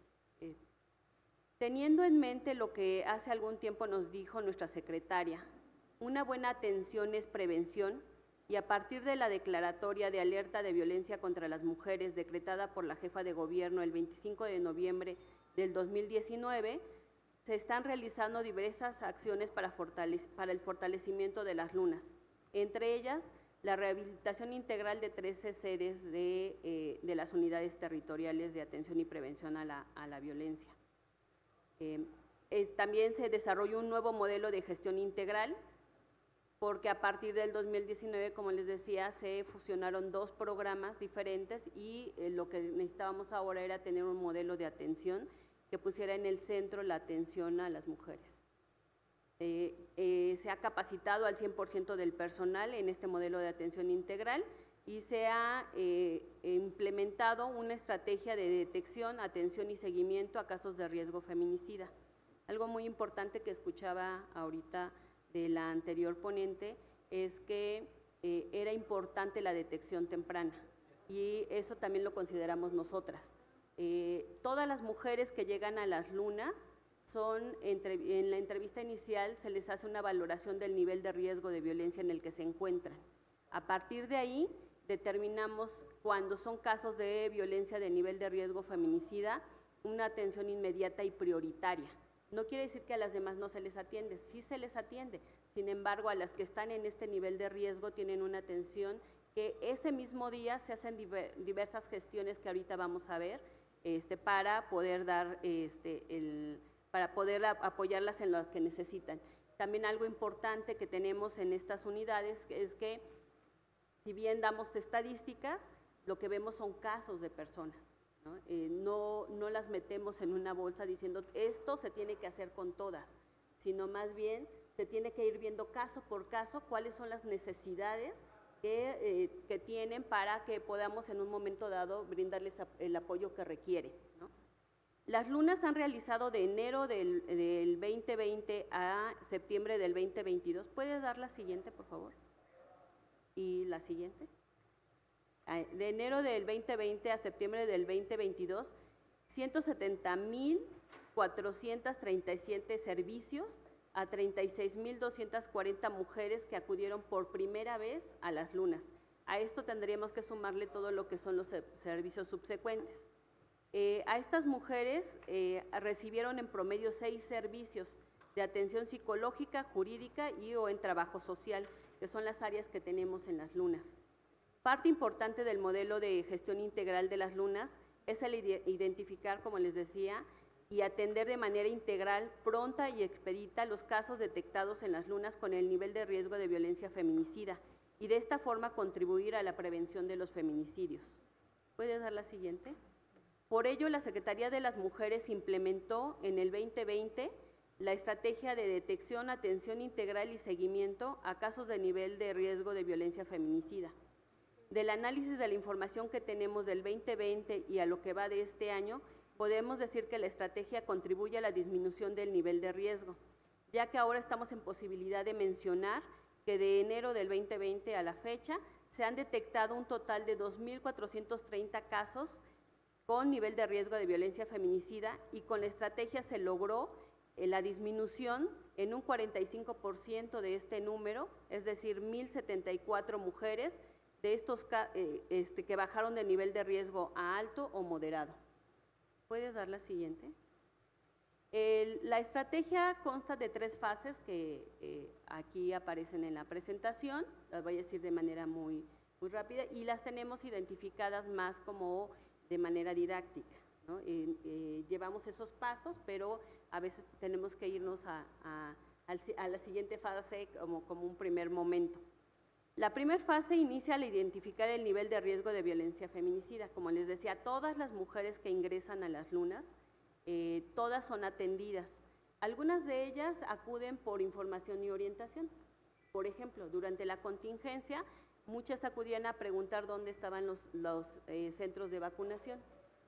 Teniendo en mente lo que hace algún tiempo nos dijo nuestra secretaria, una buena atención es prevención, y a partir de la declaratoria de alerta de violencia contra las mujeres decretada por la jefa de gobierno el 25 de noviembre del 2019, se están realizando diversas acciones para el fortalecimiento de las LUNAS, entre ellas la rehabilitación integral de 13 sedes de las unidades territoriales de atención y prevención a la violencia. También se desarrolló un nuevo modelo de gestión integral, porque a partir del 2019, como les decía, se fusionaron 2 programas diferentes y lo que necesitábamos ahora era tener un modelo de atención que pusiera en el centro la atención a las mujeres. Se ha capacitado al 100% del personal en este modelo de atención integral y se ha implementado una estrategia de detección, atención y seguimiento a casos de riesgo feminicida. Algo muy importante que escuchaba ahorita de la anterior ponente es que era importante la detección temprana y eso también lo consideramos nosotras. Todas las mujeres que llegan a las LUNAS en la entrevista inicial se les hace una valoración del nivel de riesgo de violencia en el que se encuentran. A partir de ahí determinamos cuando son casos de violencia de nivel de riesgo feminicida una atención inmediata y prioritaria. No quiere decir que a las demás no se les atiende, sí se les atiende, sin embargo a las que están en este nivel de riesgo tienen una atención que ese mismo día se hacen diversas gestiones que ahorita vamos a ver para poder apoyarlas en lo que necesitan. También algo importante que tenemos en estas unidades es que si bien damos estadísticas, lo que vemos son casos de personas. No las metemos en una bolsa diciendo esto se tiene que hacer con todas, sino más bien se tiene que ir viendo caso por caso cuáles son las necesidades que tienen para que podamos en un momento dado brindarles el apoyo que requieren, ¿no? Las lunas han realizado de enero del 2020 a septiembre del 2022. ¿Puedes dar la siguiente, por favor? ¿Y la siguiente? De enero del 2020 a septiembre del 2022, 170,437 servicios a 36,240 mujeres que acudieron por primera vez a las lunas. A esto tendríamos que sumarle todo lo que son los servicios subsecuentes. A estas mujeres recibieron en promedio 6 servicios de atención psicológica, jurídica y o en trabajo social, que son las áreas que tenemos en las lunas. Parte importante del modelo de gestión integral de las lunas es el identificar, como les decía, y atender de manera integral, pronta y expedita los casos detectados en las lunas con el nivel de riesgo de violencia feminicida y de esta forma contribuir a la prevención de los feminicidios. ¿Puedes dar la siguiente? Por ello, la Secretaría de las Mujeres implementó en el 2020 la estrategia de detección, atención integral y seguimiento a casos de nivel de riesgo de violencia feminicida. Del análisis de la información que tenemos del 2020 y a lo que va de este año, podemos decir que la estrategia contribuye a la disminución del nivel de riesgo, ya que ahora estamos en posibilidad de mencionar que de enero del 2020 a la fecha se han detectado un total de 2,430 casos con nivel de riesgo de violencia feminicida y con la estrategia se logró la disminución en un 45% de este número, es decir, 1,074 mujeres de estos que bajaron de nivel de riesgo a alto o moderado. ¿Puedes dar la siguiente? La estrategia consta de 3 fases que aquí aparecen en la presentación, las voy a decir de manera muy rápida, y las tenemos identificadas más como de manera didáctica, ¿no? Llevamos esos pasos, pero a veces tenemos que irnos a la siguiente fase como un primer momento. La primera fase inicia al identificar el nivel de riesgo de violencia feminicida. Como les decía, todas las mujeres que ingresan a las lunas, todas son atendidas. Algunas de ellas acuden por información y orientación. Por ejemplo, durante la contingencia, muchas acudían a preguntar dónde estaban los centros de vacunación.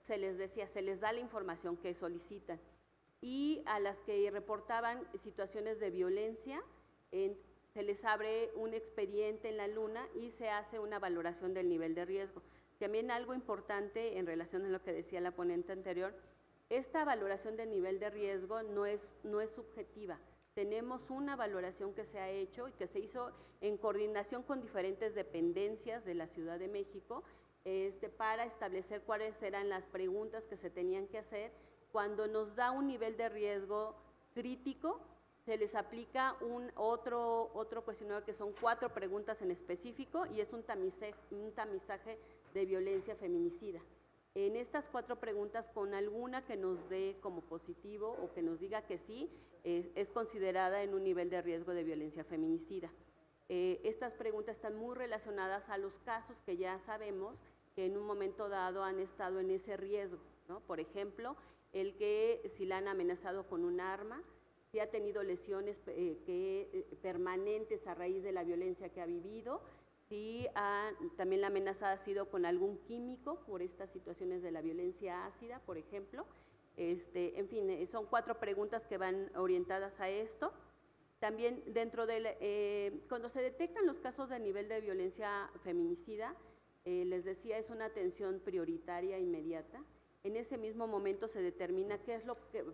Se les decía, se les da la información que solicitan. Y a las que reportaban situaciones de violencia, se les abre un expediente en la luna y se hace una valoración del nivel de riesgo. También algo importante en relación a lo que decía la ponente anterior, esta valoración del nivel de riesgo no es subjetiva. Tenemos una valoración que se ha hecho y que se hizo en coordinación con diferentes dependencias de la Ciudad de México para establecer cuáles eran las preguntas que se tenían que hacer. Cuando nos da un nivel de riesgo crítico, se les aplica otro cuestionario que son 4 preguntas en específico y es un tamizaje de violencia feminicida. En estas 4 preguntas, con alguna que nos dé como positivo o que nos diga que sí, es considerada en un nivel de riesgo de violencia feminicida. Estas preguntas están muy relacionadas a los casos que ya sabemos que en un momento dado han estado en ese riesgo, ¿no? Por ejemplo, el que si la han amenazado con un arma, si ha tenido lesiones permanentes a raíz de la violencia que ha vivido, si también la amenaza ha sido con algún químico por estas situaciones de la violencia ácida, por ejemplo. En fin, son 4 preguntas que van orientadas a esto. También cuando se detectan los casos de nivel de violencia feminicida, les decía, es una atención prioritaria inmediata. En ese mismo momento se determina qué es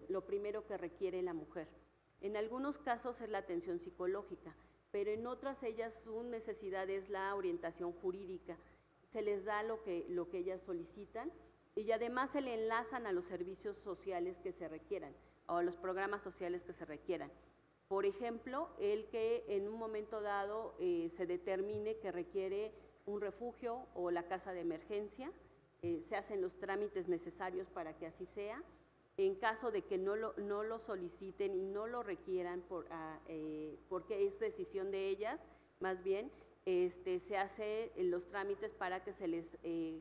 lo primero que requiere la mujer. En algunos casos es la atención psicológica, pero en otras su necesidad es la orientación jurídica. Se les da lo que ellas solicitan y además se le enlazan a los servicios sociales que se requieran o a los programas sociales que se requieran. Por ejemplo, el que en un momento dado se determine que requiere un refugio o la casa de emergencia, se hacen los trámites necesarios para que así sea. En caso de que no lo soliciten y no lo requieran porque es decisión de ellas, más bien se hacen los trámites para que se les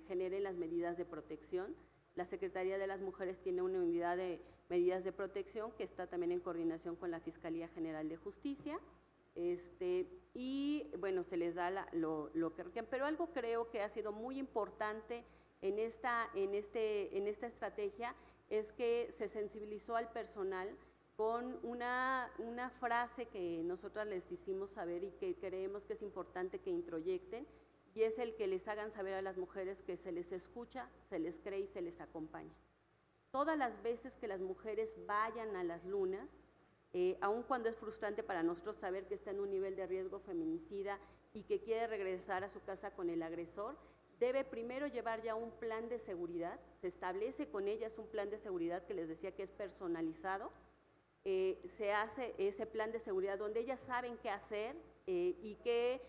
generen las medidas de protección. La Secretaría de las Mujeres tiene una unidad de medidas de protección que está también en coordinación con la Fiscalía General de Justicia. y, bueno, se les da lo que requieren. Pero algo creo que ha sido muy importante en esta estrategia es que se sensibilizó al personal con una frase que nosotras les hicimos saber y que creemos que es importante que introyecten, y es el que les hagan saber a las mujeres que se les escucha, se les cree y se les acompaña. Todas las veces que las mujeres vayan a las lunas, aun cuando es frustrante para nosotros saber que está en un nivel de riesgo feminicida y que quiere regresar a su casa con el agresor, debe primero llevar ya un plan de seguridad, se establece con ellas un plan de seguridad que les decía que es personalizado, se hace ese plan de seguridad donde ellas saben qué hacer y qué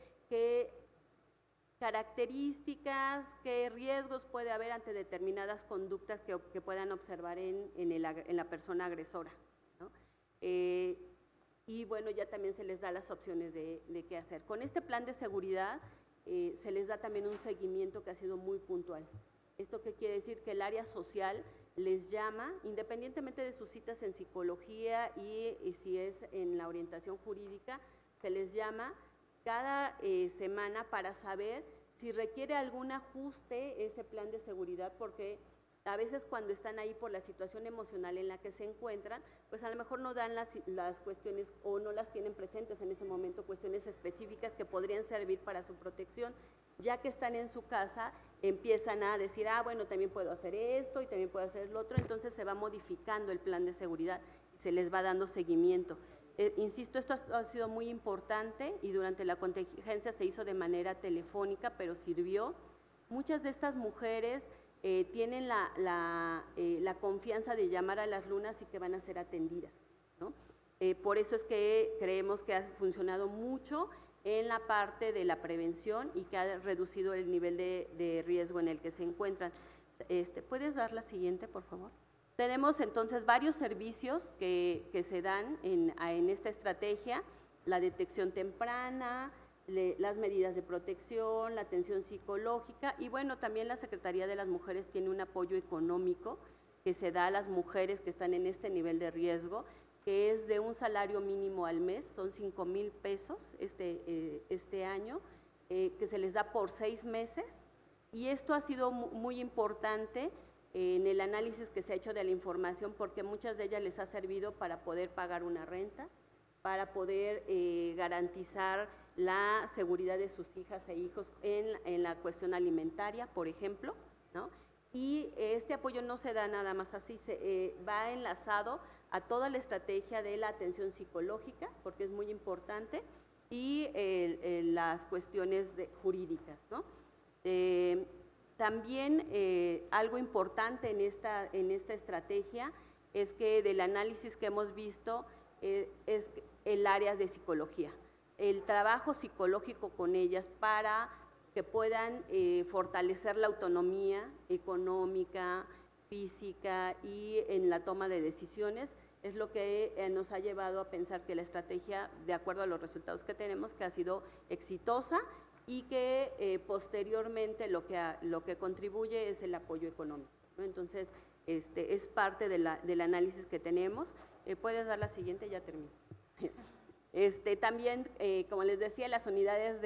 características, qué riesgos puede haber ante determinadas conductas que puedan observar en la persona agresora, ¿no? Y bueno, ya también se les da las opciones de qué hacer. Con este plan de seguridad se les da también un seguimiento que ha sido muy puntual. ¿Esto qué quiere decir? Que el área social les llama, independientemente de sus citas en psicología y si es en la orientación jurídica, se les llama cada semana para saber si requiere algún ajuste ese plan de seguridad, porque a veces cuando están ahí por la situación emocional en la que se encuentran, pues a lo mejor no dan las cuestiones o no las tienen presentes en ese momento, cuestiones específicas que podrían servir para su protección. Ya que están en su casa, empiezan a decir, bueno, también puedo hacer esto y también puedo hacer lo otro, entonces se va modificando el plan de seguridad y se les va dando seguimiento. Insisto, esto ha sido muy importante y durante la contingencia se hizo de manera telefónica, pero sirvió. Muchas de estas mujeres tienen la confianza de llamar a las lunas y que van a ser atendidas, ¿no? Por eso es que creemos que ha funcionado mucho en la parte de la prevención y que ha reducido el nivel de riesgo en el que se encuentran. ¿Puedes dar la siguiente, por favor? Tenemos entonces varios servicios que se dan en esta estrategia: la detección temprana, las medidas de protección, la atención psicológica y bueno, también la Secretaría de las Mujeres tiene un apoyo económico que se da a las mujeres que están en este nivel de riesgo, que es de un salario mínimo al mes, son 5,000 pesos este año, que se les da por 6 meses, y esto ha sido muy importante en el análisis que se ha hecho de la información, porque muchas de ellas les ha servido para poder pagar una renta, para poder garantizar la seguridad de sus hijas e hijos en la cuestión alimentaria, por ejemplo, ¿no? Y este apoyo no se da nada más así, va enlazado a toda la estrategia de la atención psicológica, porque es muy importante, y las cuestiones jurídicas, ¿no? También algo importante en esta estrategia es que del análisis que hemos visto es el área de psicología, el trabajo psicológico con ellas para que puedan fortalecer la autonomía económica, física y en la toma de decisiones, es lo que nos ha llevado a pensar que la estrategia, de acuerdo a los resultados que tenemos, que ha sido exitosa y que posteriormente lo que contribuye es el apoyo económico, ¿no? Entonces, es parte del análisis que tenemos. ¿Puedes dar la siguiente? Ya termino. También, como les decía, las unidades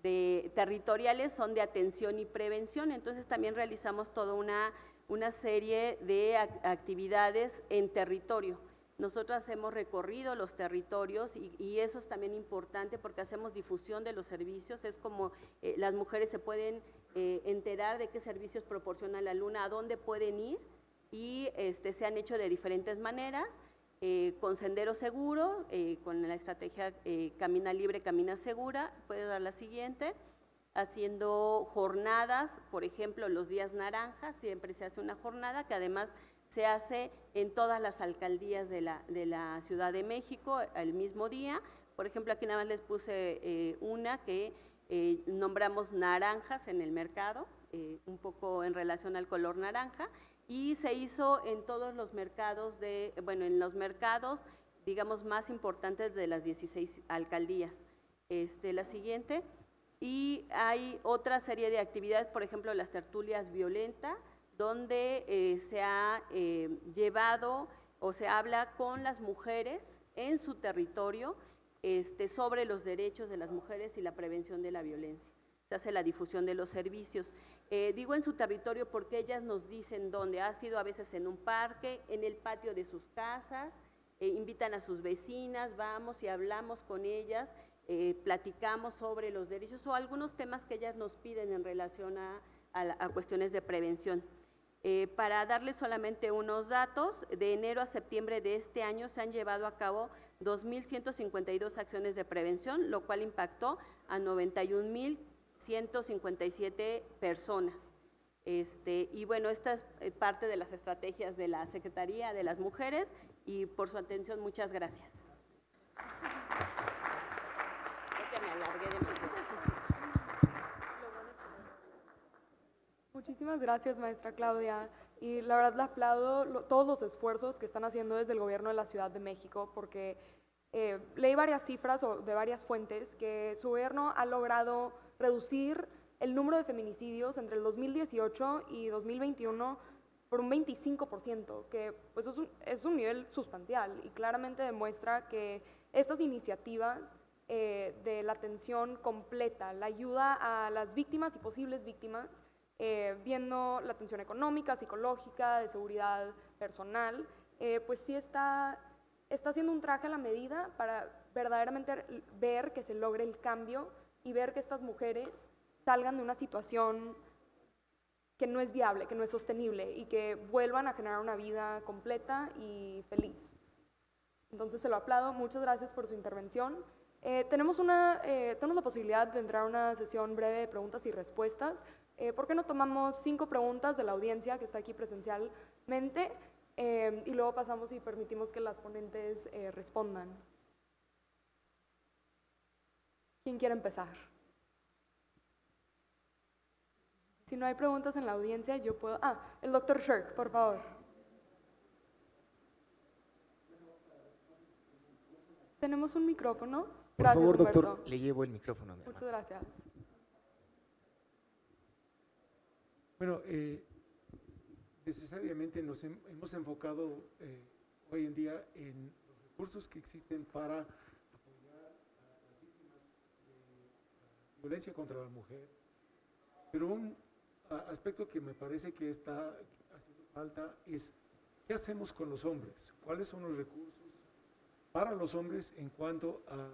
territoriales son de atención y prevención, entonces también realizamos toda una serie de actividades en territorio. Nosotras hemos recorrido los territorios y eso es también importante porque hacemos difusión de los servicios, es como las mujeres se pueden enterar de qué servicios proporciona la Luna, a dónde pueden ir y se han hecho de diferentes maneras, con sendero seguro, con la estrategia Camina Libre, Camina Segura, puede dar la siguiente, haciendo jornadas, por ejemplo, los días naranjas, siempre se hace una jornada que además se hace en todas las alcaldías de la Ciudad de México el mismo día. Por ejemplo, aquí nada más les puse una que nombramos naranjas en el mercado, un poco en relación al color naranja, y se hizo en todos los mercados, en los mercados, digamos, más importantes de las 16 alcaldías. La siguiente. Y hay otra serie de actividades, por ejemplo, las tertulias violentas, donde se ha llevado o se habla con las mujeres en su territorio sobre los derechos de las mujeres y la prevención de la violencia. Se hace la difusión de los servicios. Digo en su territorio porque ellas nos dicen dónde. Ha sido a veces en un parque, en el patio de sus casas, invitan a sus vecinas, vamos y hablamos con ellas, platicamos sobre los derechos o algunos temas que ellas nos piden en relación a cuestiones de prevención. Para darles solamente unos datos, de enero a septiembre de este año se han llevado a cabo 2.152 acciones de prevención, lo cual impactó a 91.157 personas. Y bueno, esta es parte de las estrategias de la Secretaría de las Mujeres y por su atención, muchas gracias. Creo que me alargué demasiado. Muchísimas gracias, maestra Claudia. Y la verdad le aplaudo todos los esfuerzos que están haciendo desde el gobierno de la Ciudad de México, porque leí varias cifras de varias fuentes que su gobierno ha logrado reducir el número de feminicidios entre el 2018 y 2021 por un 25%, que pues es un nivel sustancial y claramente demuestra que estas iniciativas de la atención completa, la ayuda a las víctimas y posibles víctimas, viendo la atención económica, psicológica, de seguridad personal, pues sí está haciendo un traje a la medida para verdaderamente ver que se logre el cambio y ver que estas mujeres salgan de una situación que no es viable, que no es sostenible y que vuelvan a generar una vida completa y feliz. Entonces se lo aplaudo, muchas gracias por su intervención. Tenemos la posibilidad de entrar a una sesión breve de preguntas y respuestas. ¿Por qué no tomamos 5 preguntas de la audiencia que está aquí presencialmente y luego pasamos y permitimos que las ponentes respondan? ¿Quién quiere empezar? Si no hay preguntas en la audiencia, yo puedo… el doctor Shirk, por favor. ¿Tenemos un micrófono? Por Gracias, favor, Humberto. doctor, le llevo el micrófono. Muchas gracias. Bueno, necesariamente nos hemos enfocado hoy en día en los recursos que existen para apoyar a las víctimas de violencia contra la mujer, pero un aspecto que me parece que está haciendo falta es ¿qué hacemos con los hombres? ¿Cuáles son los recursos para los hombres en cuanto a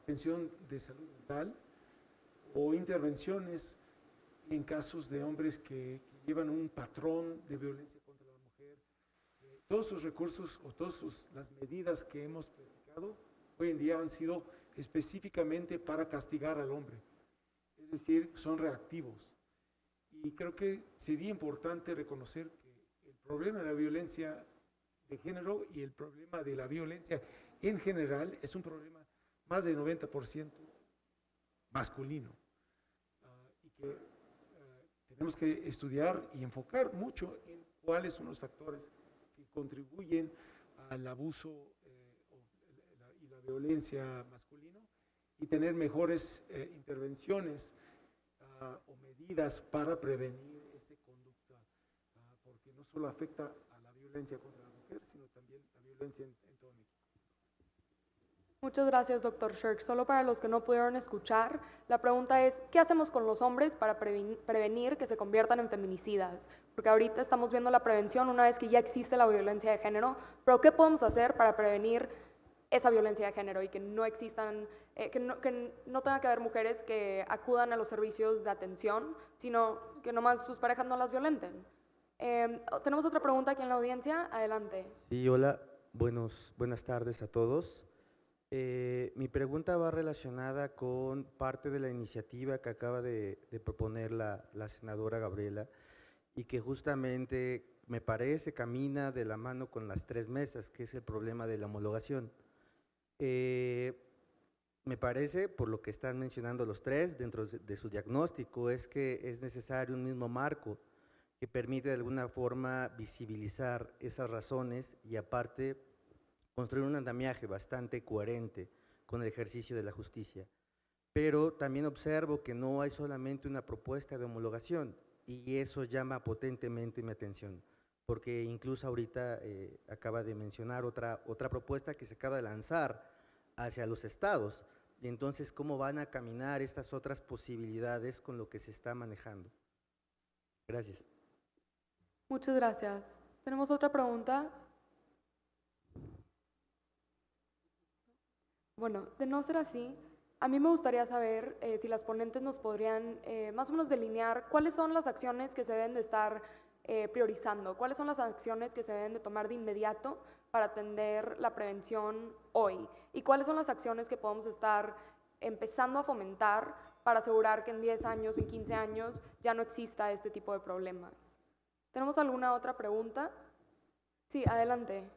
atención de salud mental o intervenciones en casos de hombres que llevan un patrón de violencia contra la mujer? Todos sus recursos o todas las medidas que hemos platicado hoy en día han sido específicamente para castigar al hombre, es decir, son reactivos. Y creo que sería importante reconocer que el problema de la violencia de género y el problema de la violencia en general es un problema más de 90% masculino y que tenemos que estudiar y enfocar mucho en cuáles son los factores que contribuyen al abuso y la violencia masculino y tener mejores intervenciones o medidas para prevenir esa conducta, porque no solo afecta a la violencia contra la mujer, sino también la violencia en todo México. Muchas gracias, doctor Shirk. Solo para los que no pudieron escuchar, la pregunta es, ¿qué hacemos con los hombres para prevenir que se conviertan en feminicidas? Porque ahorita estamos viendo la prevención una vez que ya existe la violencia de género, pero ¿qué podemos hacer para prevenir esa violencia de género y que no existan, que no tenga que haber mujeres que acudan a los servicios de atención, sino que nomás sus parejas no las violenten? Tenemos otra pregunta aquí en la audiencia, adelante. Sí, hola, buenas tardes a todos. Mi pregunta va relacionada con parte de la iniciativa que acaba de proponer la senadora Gabriela y que justamente me parece camina de la mano con las 3 mesas, que es el problema de la homologación. Me parece, por lo que están mencionando los 3, dentro de su diagnóstico, es que es necesario un mismo marco que permite de alguna forma visibilizar esas razones y aparte construir un andamiaje bastante coherente con el ejercicio de la justicia. Pero también observo que no hay solamente una propuesta de homologación y eso llama potentemente mi atención, porque incluso ahorita acaba de mencionar otra propuesta que se acaba de lanzar hacia los estados. Y entonces, ¿cómo van a caminar estas otras posibilidades con lo que se está manejando? Gracias. Muchas gracias. ¿Tenemos otra pregunta? Bueno, de no ser así, a mí me gustaría saber si las ponentes nos podrían más o menos delinear cuáles son las acciones que se deben de estar priorizando, cuáles son las acciones que se deben de tomar de inmediato para atender la prevención hoy y cuáles son las acciones que podemos estar empezando a fomentar para asegurar que en 10 años, en 15 años ya no exista este tipo de problemas. ¿Tenemos alguna otra pregunta? Sí, adelante.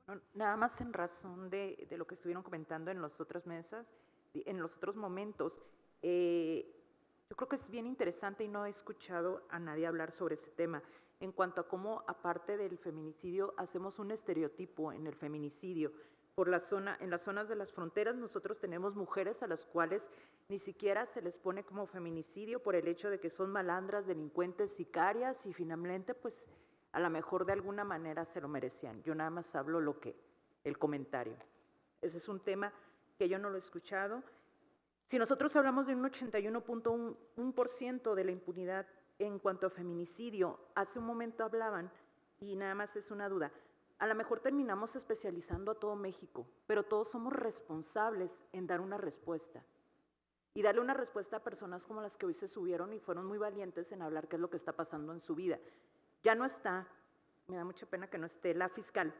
Bueno, nada más en razón de lo que estuvieron comentando en las otras mesas, en los otros momentos, yo creo que es bien interesante y no he escuchado a nadie hablar sobre ese tema, en cuanto a cómo, aparte del feminicidio, hacemos un estereotipo en el feminicidio. En las zonas de las fronteras nosotros tenemos mujeres a las cuales ni siquiera se les pone como feminicidio por el hecho de que son malandras, delincuentes, sicarias y finalmente pues a lo mejor de alguna manera se lo merecían. Yo nada más hablo el comentario. Ese es un tema que yo no lo he escuchado. Si nosotros hablamos de un 81.1% de la impunidad en cuanto a feminicidio, hace un momento hablaban, y nada más es una duda, a lo mejor terminamos especializando a todo México, pero todos somos responsables en dar una respuesta. Y darle una respuesta a personas como las que hoy se subieron y fueron muy valientes en hablar qué es lo que está pasando en su vida. Ya no está, me da mucha pena que no esté la fiscal,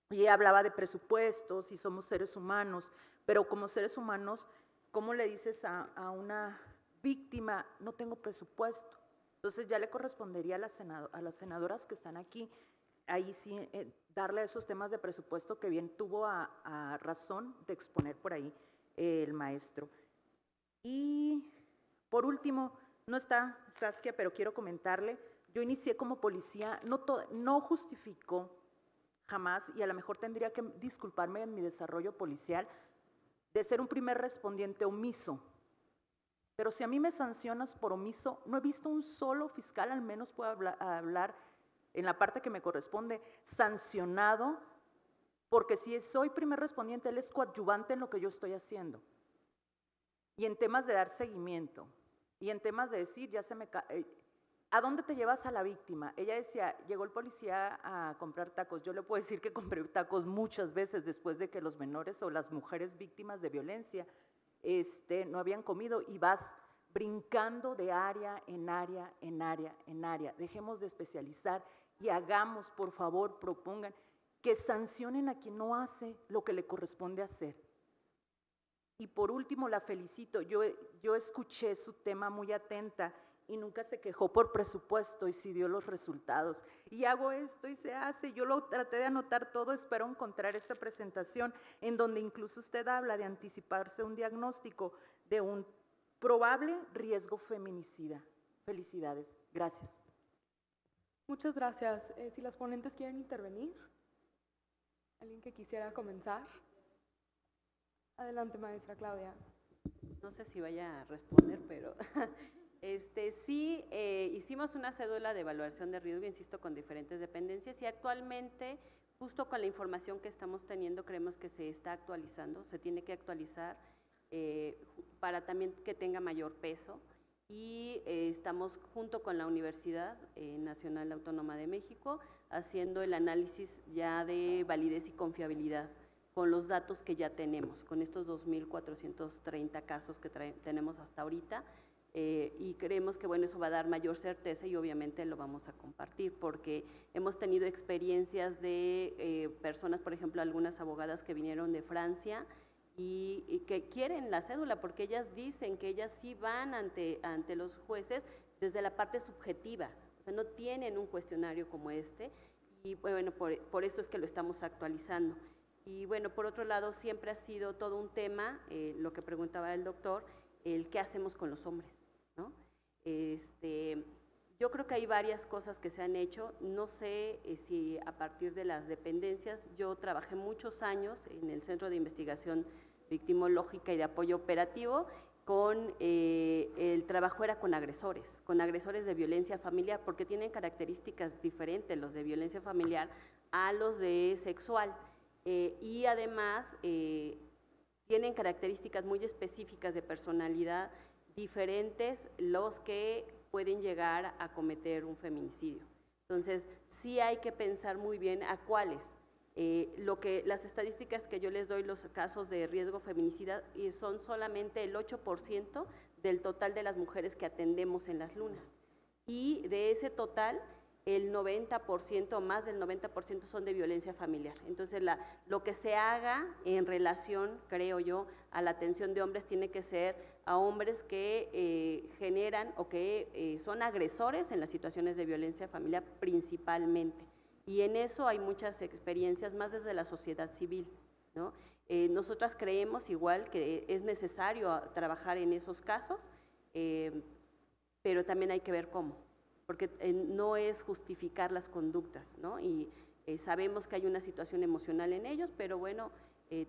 y ella hablaba de presupuestos y somos seres humanos, pero como seres humanos, ¿cómo le dices a una víctima, no tengo presupuesto? Entonces ya le correspondería a las senadoras que están aquí, ahí sí darle esos temas de presupuesto que bien tuvo a razón de exponer por ahí el maestro. Y por último, no está Saskia, pero quiero comentarle, yo inicié como policía, no justificó jamás, y a lo mejor tendría que disculparme en mi desarrollo policial, de ser un primer respondiente omiso. Pero si a mí me sancionas por omiso, no he visto un solo fiscal, al menos puedo hablar en la parte que me corresponde, sancionado, porque si soy primer respondiente, él es coadyuvante en lo que yo estoy haciendo. Y en temas de dar seguimiento, y en temas de decir, ¿a dónde te llevas a la víctima? Ella decía, llegó el policía a comprar tacos. Yo le puedo decir que compré tacos muchas veces después de que los menores o las mujeres víctimas de violencia no habían comido, y vas brincando de área en área, en área, en área. Dejemos de especializar y hagamos, por favor, propongan que sancionen a quien no hace lo que le corresponde hacer. Y por último, la felicito. Yo escuché su tema muy atenta y nunca se quejó por presupuesto y sí dio los resultados. Y hago esto y se hace. Yo lo traté de anotar todo, espero encontrar esta presentación en donde incluso usted habla de anticiparse un diagnóstico de un probable riesgo feminicida. Felicidades. Gracias. Muchas gracias. Si las ponentes quieren intervenir, ¿alguien que quisiera comenzar? Adelante, maestra Claudia. No sé si vaya a responder, pero sí hicimos una cédula de evaluación de riesgo, insisto, con diferentes dependencias, y actualmente, justo con la información que estamos teniendo, creemos que se está actualizando, se tiene que actualizar para también que tenga mayor peso, y estamos junto con la Universidad Nacional Autónoma de México haciendo el análisis ya de validez y confiabilidad con los datos que ya tenemos, con estos 2.430 casos que tenemos hasta ahorita, y creemos que bueno, eso va a dar mayor certeza y obviamente lo vamos a compartir porque hemos tenido experiencias de personas, por ejemplo, algunas abogadas que vinieron de Francia y que quieren la cédula porque ellas dicen que ellas sí van ante los jueces desde la parte subjetiva, o sea, no tienen un cuestionario como este y bueno, por eso es que lo estamos actualizando. Y bueno, por otro lado, siempre ha sido todo un tema, lo que preguntaba el doctor, el qué hacemos con los hombres, ¿no? Yo creo que hay varias cosas que se han hecho, no sé si a partir de las dependencias, yo trabajé muchos años en el Centro de Investigación Victimológica y de Apoyo Operativo, el trabajo era con agresores de violencia familiar, porque tienen características diferentes los de violencia familiar a los de sexual. y además tienen características muy específicas de personalidad diferentes los que pueden llegar a cometer un feminicidio. Entonces, sí hay que pensar muy bien a cuáles. Las estadísticas que yo les doy, los casos de riesgo feminicida, son solamente el 8% del total de las mujeres que atendemos en las lunas. Y de ese total, el 90%, más del 90% son de violencia familiar. Entonces, lo que se haga en relación, creo yo, a la atención de hombres tiene que ser a hombres que generan o que son agresores en las situaciones de violencia familiar principalmente. Y en eso hay muchas experiencias, más desde la sociedad civil, ¿no? Nosotras creemos igual que es necesario trabajar en esos casos, pero también hay que ver cómo, porque no es justificar las conductas, ¿no? Y sabemos que hay una situación emocional en ellos, pero bueno,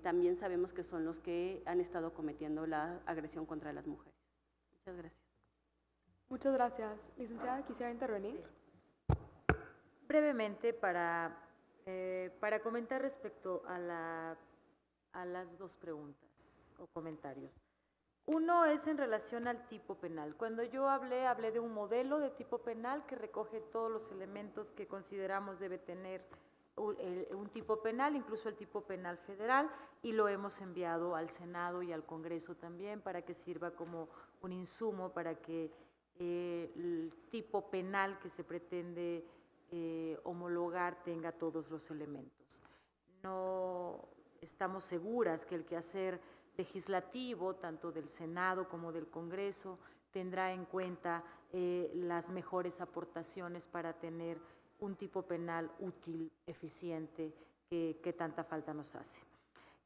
también sabemos que son los que han estado cometiendo la agresión contra las mujeres. Muchas gracias. Muchas gracias. Licenciada, ¿quisiera intervenir? Brevemente, para comentar respecto a las dos preguntas o comentarios. Uno es en relación al tipo penal. Cuando yo hablé de un modelo de tipo penal que recoge todos los elementos que consideramos debe tener un tipo penal, incluso el tipo penal federal, y lo hemos enviado al Senado y al Congreso también para que sirva como un insumo para que el tipo penal que se pretende homologar tenga todos los elementos. No estamos seguras que el quehacer legislativo, tanto del Senado como del Congreso, tendrá en cuenta las mejores aportaciones para tener un tipo penal útil, eficiente, que tanta falta nos hace.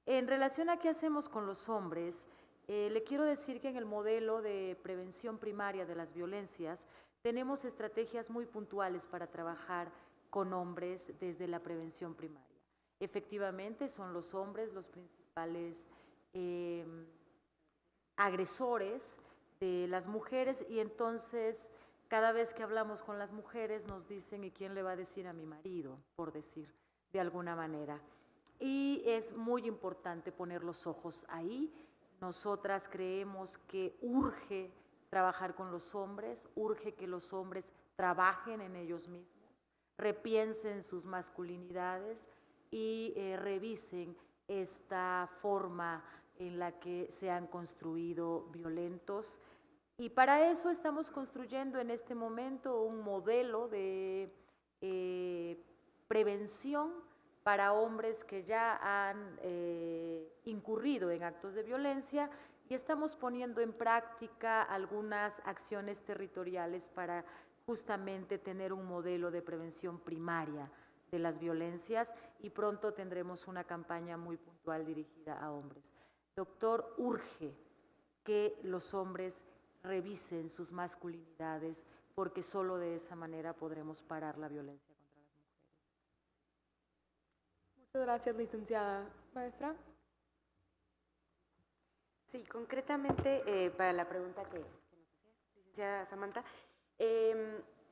En relación a qué hacemos con los hombres, le quiero decir que en el modelo de prevención primaria de las violencias tenemos estrategias muy puntuales para trabajar con hombres desde la prevención primaria. Efectivamente, son los hombres los principales agresores de las mujeres, y entonces cada vez que hablamos con las mujeres nos dicen: ¿y quién le va a decir a mi marido? Por decir de alguna manera. Y es muy importante poner los ojos ahí. Nosotras creemos que urge trabajar con los hombres, urge que los hombres trabajen en ellos mismos, repiensen sus masculinidades y revisen esta forma en la que se han construido violentos. Y para eso estamos construyendo en este momento un modelo de prevención para hombres que ya han incurrido en actos de violencia, y estamos poniendo en práctica algunas acciones territoriales para justamente tener un modelo de prevención primaria de las violencias, y pronto tendremos una campaña muy puntual dirigida a hombres. Doctor, urge que los hombres revisen sus masculinidades, porque solo de esa manera podremos parar la violencia contra las mujeres. Muchas gracias, licenciada. Maestra. Sí, concretamente para la pregunta que nos hacía, licenciada Samantha,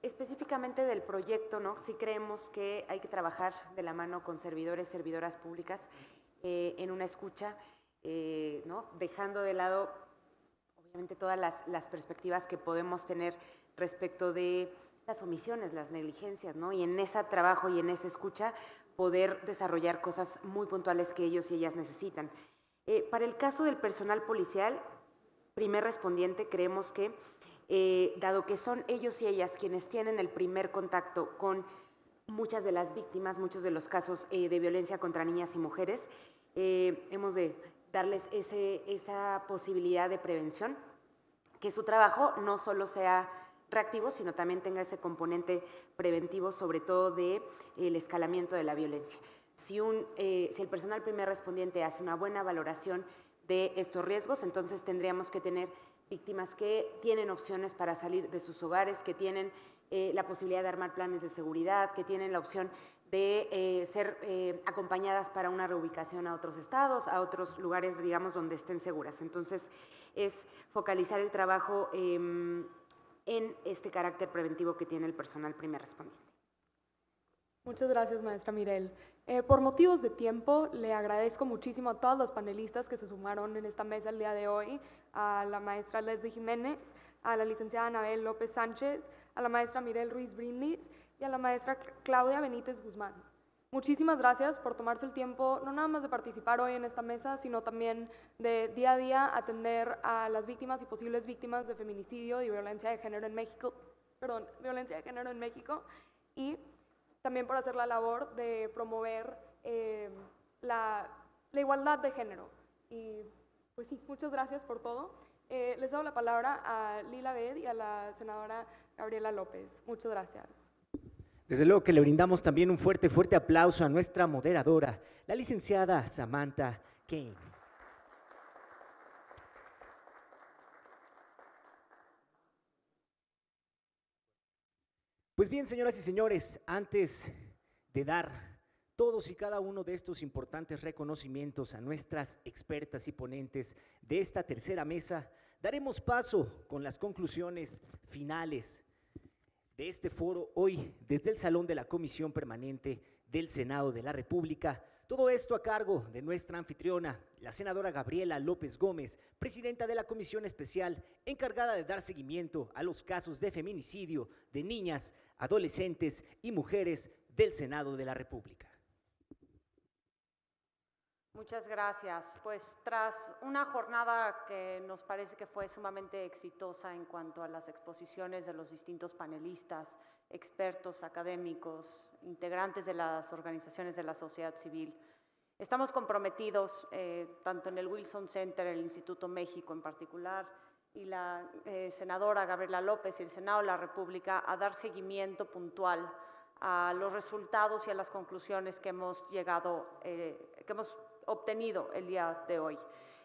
específicamente del proyecto, ¿no? Sí creemos que hay que trabajar de la mano con servidores, servidoras públicas en una escucha, ¿no? Dejando de lado, obviamente, todas las perspectivas que podemos tener respecto de las omisiones, las negligencias, ¿no? Y en ese trabajo y en esa escucha poder desarrollar cosas muy puntuales que ellos y ellas necesitan. Para el caso del personal policial, primer respondiente, creemos que, dado que son ellos y ellas quienes tienen el primer contacto con muchas de las víctimas, muchos de los casos de violencia contra niñas y mujeres, hemos de darles esa posibilidad de prevención, que su trabajo no solo sea reactivo, sino también tenga ese componente preventivo, sobre todo del escalamiento de la violencia. Si el personal primer respondiente hace una buena valoración de estos riesgos, entonces tendríamos que tener víctimas que tienen opciones para salir de sus hogares, que tienen la posibilidad de armar planes de seguridad, que tienen la opción de ser acompañadas para una reubicación a otros estados, a otros lugares, digamos, donde estén seguras. Entonces, es focalizar el trabajo en este carácter preventivo que tiene el personal primer respondiente. Muchas gracias, maestra Mirel. Por motivos de tiempo, le agradezco muchísimo a todas las panelistas que se sumaron en esta mesa el día de hoy, a la maestra Leslie Jiménez, a la licenciada Anabel López Sánchez, a la maestra Mirel Ruiz Brindis y a la maestra Claudia Benítez Guzmán. Muchísimas gracias por tomarse el tiempo, no nada más de participar hoy en esta mesa, sino también de día a día atender a las víctimas y posibles víctimas de feminicidio y violencia de género en México, y también por hacer la labor de promover la igualdad de género. Y pues sí, muchas gracias por todo. Les doy la palabra a Lila Bed y a la senadora Gabriela López. Muchas gracias. Desde luego que le brindamos también un fuerte aplauso a nuestra moderadora, la licenciada Samantha Kane. Pues bien, señoras y señores, antes de dar todos y cada uno de estos importantes reconocimientos a nuestras expertas y ponentes de esta tercera mesa, daremos paso con las conclusiones finales de este foro hoy desde el Salón de la Comisión Permanente del Senado de la República. Todo esto a cargo de nuestra anfitriona, la senadora Gabriela López Gómez, presidenta de la Comisión Especial encargada de dar seguimiento a los casos de feminicidio de niñas, adolescentes y mujeres del Senado de la República. Muchas gracias. Pues tras una jornada que nos parece que fue sumamente exitosa en cuanto a las exposiciones de los distintos panelistas, expertos, académicos, integrantes de las organizaciones de la sociedad civil, estamos comprometidos, tanto en el Wilson Center, el Instituto México en particular, y la senadora Gabriela López y el Senado de la República, a dar seguimiento puntual a los resultados y a las conclusiones que hemos obtenido el día de hoy.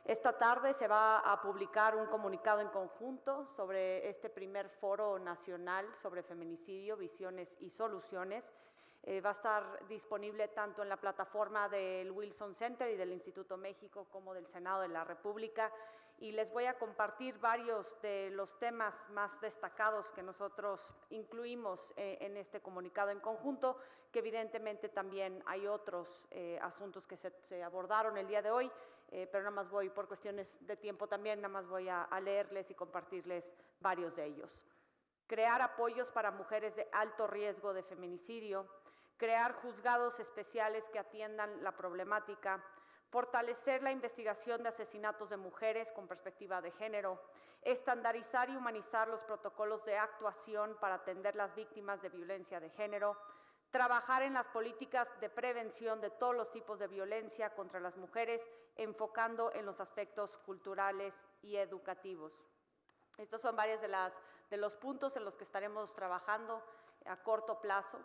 Esta tarde se va a publicar un comunicado en conjunto sobre este primer foro nacional sobre feminicidio, visiones y soluciones. Va a estar disponible tanto en la plataforma del Wilson Center y del Instituto México como del Senado de la República, y les voy a compartir varios de los temas más destacados que nosotros incluimos en este comunicado en conjunto, que evidentemente también hay otros asuntos que se abordaron el día de hoy, pero nada más voy, por cuestiones de tiempo también, nada más voy a leerles y compartirles varios de ellos. Crear apoyos para mujeres de alto riesgo de feminicidio, crear juzgados especiales que atiendan la problemática, fortalecer la investigación de asesinatos de mujeres con perspectiva de género, estandarizar y humanizar los protocolos de actuación para atender las víctimas de violencia de género, trabajar en las políticas de prevención de todos los tipos de violencia contra las mujeres, enfocando en los aspectos culturales y educativos. Estos son varios de los puntos en los que estaremos trabajando a corto plazo.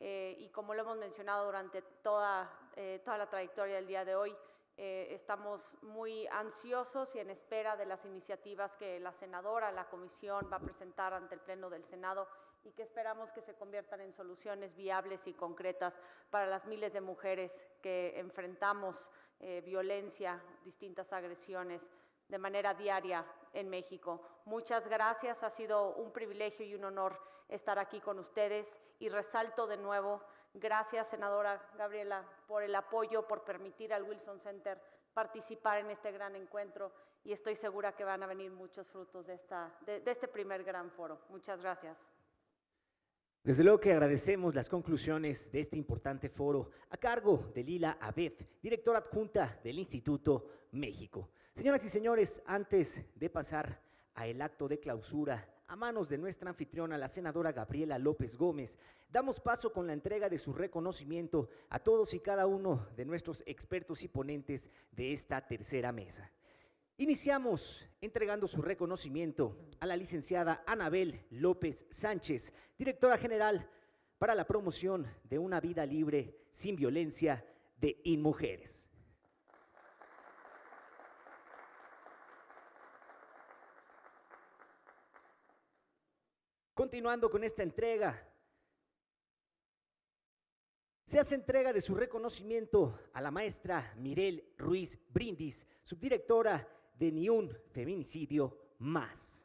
Y como lo hemos mencionado durante toda la trayectoria del día de hoy, estamos muy ansiosos y en espera de las iniciativas que la senadora, la comisión va a presentar ante el Pleno del Senado y que esperamos que se conviertan en soluciones viables y concretas para las miles de mujeres que enfrentamos violencia, distintas agresiones de manera diaria en México. Muchas gracias, ha sido un privilegio y un honor estar aquí con ustedes y resalto de nuevo, gracias senadora Gabriela por el apoyo, por permitir al Wilson Center participar en este gran encuentro y estoy segura que van a venir muchos frutos de este primer gran foro. Muchas gracias. Desde luego que agradecemos las conclusiones de este importante foro a cargo de Lila Abed, directora adjunta del Instituto México. Señoras y señores, antes de pasar al acto de clausura a manos de nuestra anfitriona, la senadora Gabriela López Gómez, damos paso con la entrega de su reconocimiento a todos y cada uno de nuestros expertos y ponentes de esta tercera mesa. Iniciamos entregando su reconocimiento a la licenciada Anabel López Sánchez, directora general para la promoción de una vida libre sin violencia de InMujeres. Continuando con esta entrega, se hace entrega de su reconocimiento a la maestra Mirel Ruiz Brindis, subdirectora de Ni un Feminicidio Más.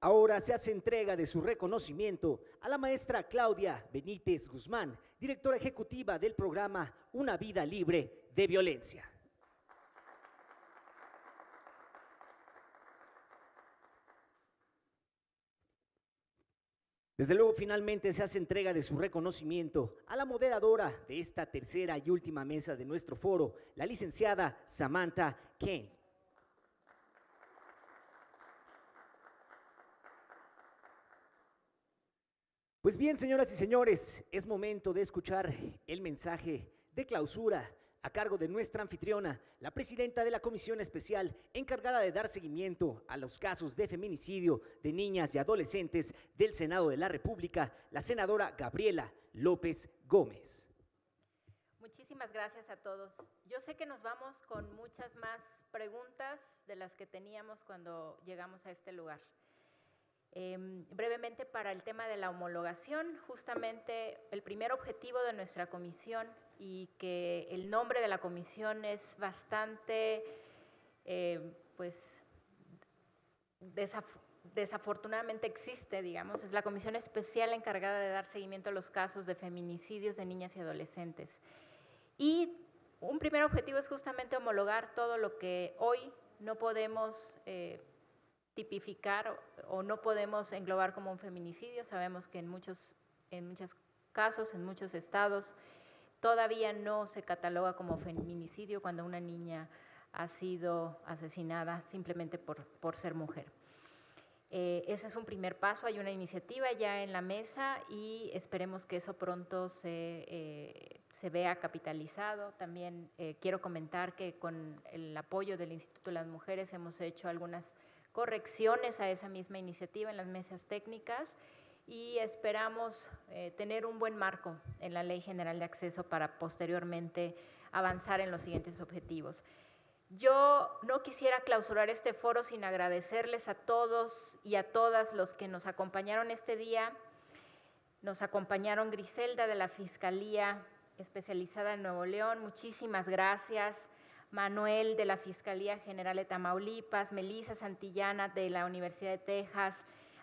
Ahora se hace entrega de su reconocimiento a la maestra Claudia Benítez Guzmán, directora ejecutiva del programa Una Vida Libre de Violencia. Desde luego, finalmente se hace entrega de su reconocimiento a la moderadora de esta tercera y última mesa de nuestro foro, la licenciada Samantha Kane. Pues bien, señoras y señores, es momento de escuchar el mensaje de clausura a cargo de nuestra anfitriona, la presidenta de la Comisión Especial encargada de dar seguimiento a los casos de feminicidio de niñas y adolescentes del Senado de la República, la senadora Gabriela López Gómez. Muchísimas gracias a todos. Yo sé que nos vamos con muchas más preguntas de las que teníamos cuando llegamos a este lugar. Brevemente, para el tema de la homologación, justamente el primer objetivo de nuestra comisión, y que el nombre de la comisión es bastante, desafortunadamente existe, digamos, es la Comisión Especial encargada de dar seguimiento a los casos de feminicidios de niñas y adolescentes. Y un primer objetivo es justamente homologar todo lo que hoy no podemos tipificar o no podemos englobar como un feminicidio. Sabemos que en muchos casos, en muchos estados, todavía no se cataloga como feminicidio cuando una niña ha sido asesinada simplemente por ser mujer. Ese es un primer paso. Hay una iniciativa ya en la mesa y esperemos que eso pronto se vea capitalizado. También quiero comentar que con el apoyo del Instituto de las Mujeres hemos hecho algunas correcciones a esa misma iniciativa en las mesas técnicas y esperamos tener un buen marco en la Ley General de Acceso para posteriormente avanzar en los siguientes objetivos. Yo no quisiera clausurar este foro sin agradecerles a todos y a todas los que nos acompañaron este día. Nos acompañaron Griselda de la Fiscalía Especializada en Nuevo León, muchísimas gracias. Manuel de la Fiscalía General de Tamaulipas, Melissa Santillana de la Universidad de Texas,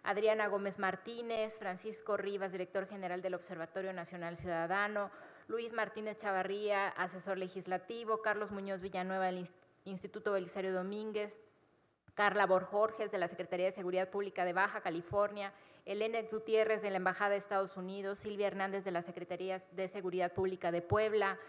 Adriana Gómez Martínez, Francisco Rivas, director general del Observatorio Nacional Ciudadano, Luis Martínez Chavarría, asesor legislativo, Carlos Muñoz Villanueva del Instituto Belisario Domínguez, Carla Borjorges de la Secretaría de Seguridad Pública de Baja California, Elena Gutiérrez de la Embajada de Estados Unidos, Silvia Hernández de la Secretaría de Seguridad Pública de Puebla,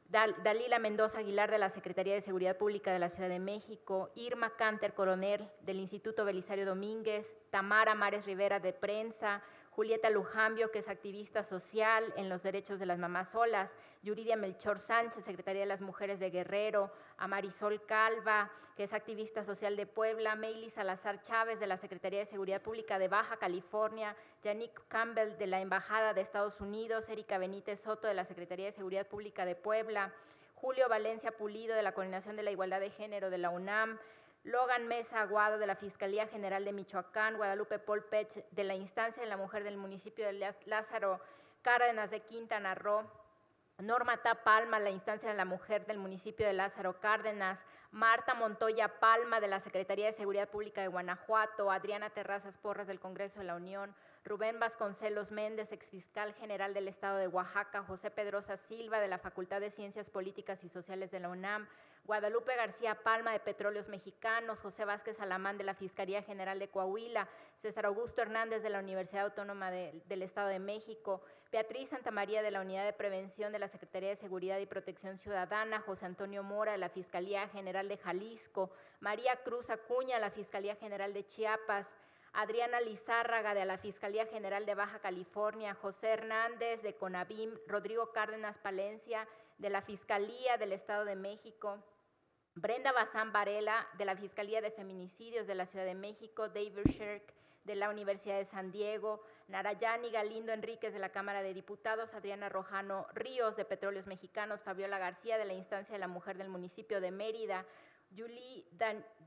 Dalila Mendoza Aguilar de la Secretaría de Seguridad Pública de la Ciudad de México, Irma Canter Coronel del Instituto Belisario Domínguez, Tamara Mares Rivera de Prensa, Julieta Lujambio, que es activista social en los derechos de las mamás solas, Yuridia Melchor Sánchez, Secretaría de las Mujeres de Guerrero, a Marisol Calva, que es activista social de Puebla, Meili Salazar Chávez de la Secretaría de Seguridad Pública de Baja California, Yannick Campbell de la Embajada de Estados Unidos, Erika Benítez Soto de la Secretaría de Seguridad Pública de Puebla, Julio Valencia Pulido de la Coordinación de la Igualdad de Género de la UNAM, Logan Mesa Aguado de la Fiscalía General de Michoacán, Guadalupe Paul Pech de la Instancia de la Mujer del municipio de Lázaro Cárdenas de Quintana Roo, Norma Tá Palma, la Instancia de la Mujer del municipio de Lázaro Cárdenas, Marta Montoya Palma de la Secretaría de Seguridad Pública de Guanajuato, Adriana Terrazas Porras del Congreso de la Unión, Rubén Vasconcelos Méndez, exfiscal general del Estado de Oaxaca, José Pedrosa Silva de la Facultad de Ciencias Políticas y Sociales de la UNAM, Guadalupe García Palma de Petróleos Mexicanos, José Vázquez Alamán de la Fiscalía General de Coahuila, César Augusto Hernández de la Universidad Autónoma del Estado de México, Beatriz Santamaría de la Unidad de Prevención de la Secretaría de Seguridad y Protección Ciudadana, José Antonio Mora de la Fiscalía General de Jalisco, María Cruz Acuña de la Fiscalía General de Chiapas, Adriana Lizárraga de la Fiscalía General de Baja California, José Hernández de CONAVIM, Rodrigo Cárdenas Palencia de la Fiscalía del Estado de México, Brenda Bazán Varela de la Fiscalía de Feminicidios de la Ciudad de México, David Shirk de la Universidad de San Diego, Narayani Galindo Enríquez de la Cámara de Diputados, Adriana Rojano Ríos de Petróleos Mexicanos, Fabiola García de la Instancia de la Mujer del municipio de Mérida, Julie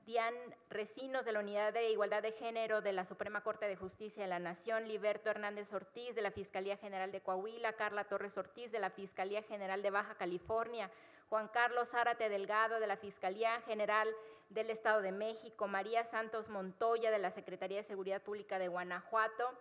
Dian Recinos de la Unidad de Igualdad de Género de la Suprema Corte de Justicia de la Nación, Liberto Hernández Ortiz de la Fiscalía General de Coahuila, Carla Torres Ortiz de la Fiscalía General de Baja California, Juan Carlos Zárate Delgado de la Fiscalía General del Estado de México, María Santos Montoya, de la Secretaría de Seguridad Pública de Guanajuato,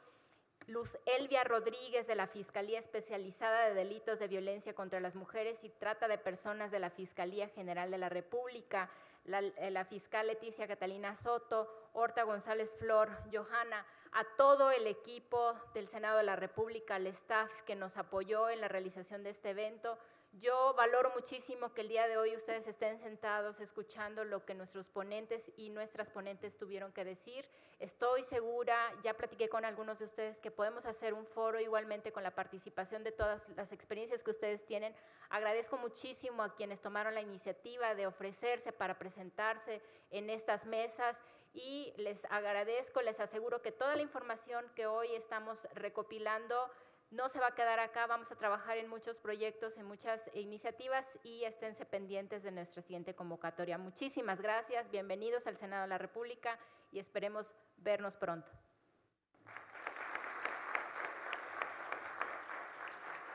Luz Elvia Rodríguez, de la Fiscalía Especializada de Delitos de Violencia contra las Mujeres y Trata de Personas de la Fiscalía General de la República, la fiscal Leticia Catalina Soto, Horta González Flor, Johanna, a todo el equipo del Senado de la República, al staff que nos apoyó en la realización de este evento. Yo valoro muchísimo que el día de hoy ustedes estén sentados escuchando lo que nuestros ponentes y nuestras ponentes tuvieron que decir. Estoy segura, ya platiqué con algunos de ustedes, que podemos hacer un foro igualmente con la participación de todas las experiencias que ustedes tienen. Agradezco muchísimo a quienes tomaron la iniciativa de ofrecerse para presentarse en estas mesas y les agradezco, les aseguro que toda la información que hoy estamos recopilando no se va a quedar acá, vamos a trabajar en muchos proyectos, en muchas iniciativas y esténse pendientes de nuestra siguiente convocatoria. Muchísimas gracias, bienvenidos al Senado de la República y esperemos vernos pronto.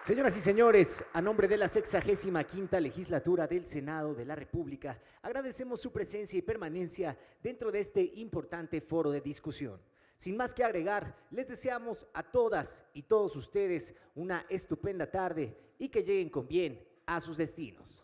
Señoras y señores, a nombre de la 65ª Legislatura del Senado de la República, agradecemos su presencia y permanencia dentro de este importante foro de discusión. Sin más que agregar, les deseamos a todas y todos ustedes una estupenda tarde y que lleguen con bien a sus destinos.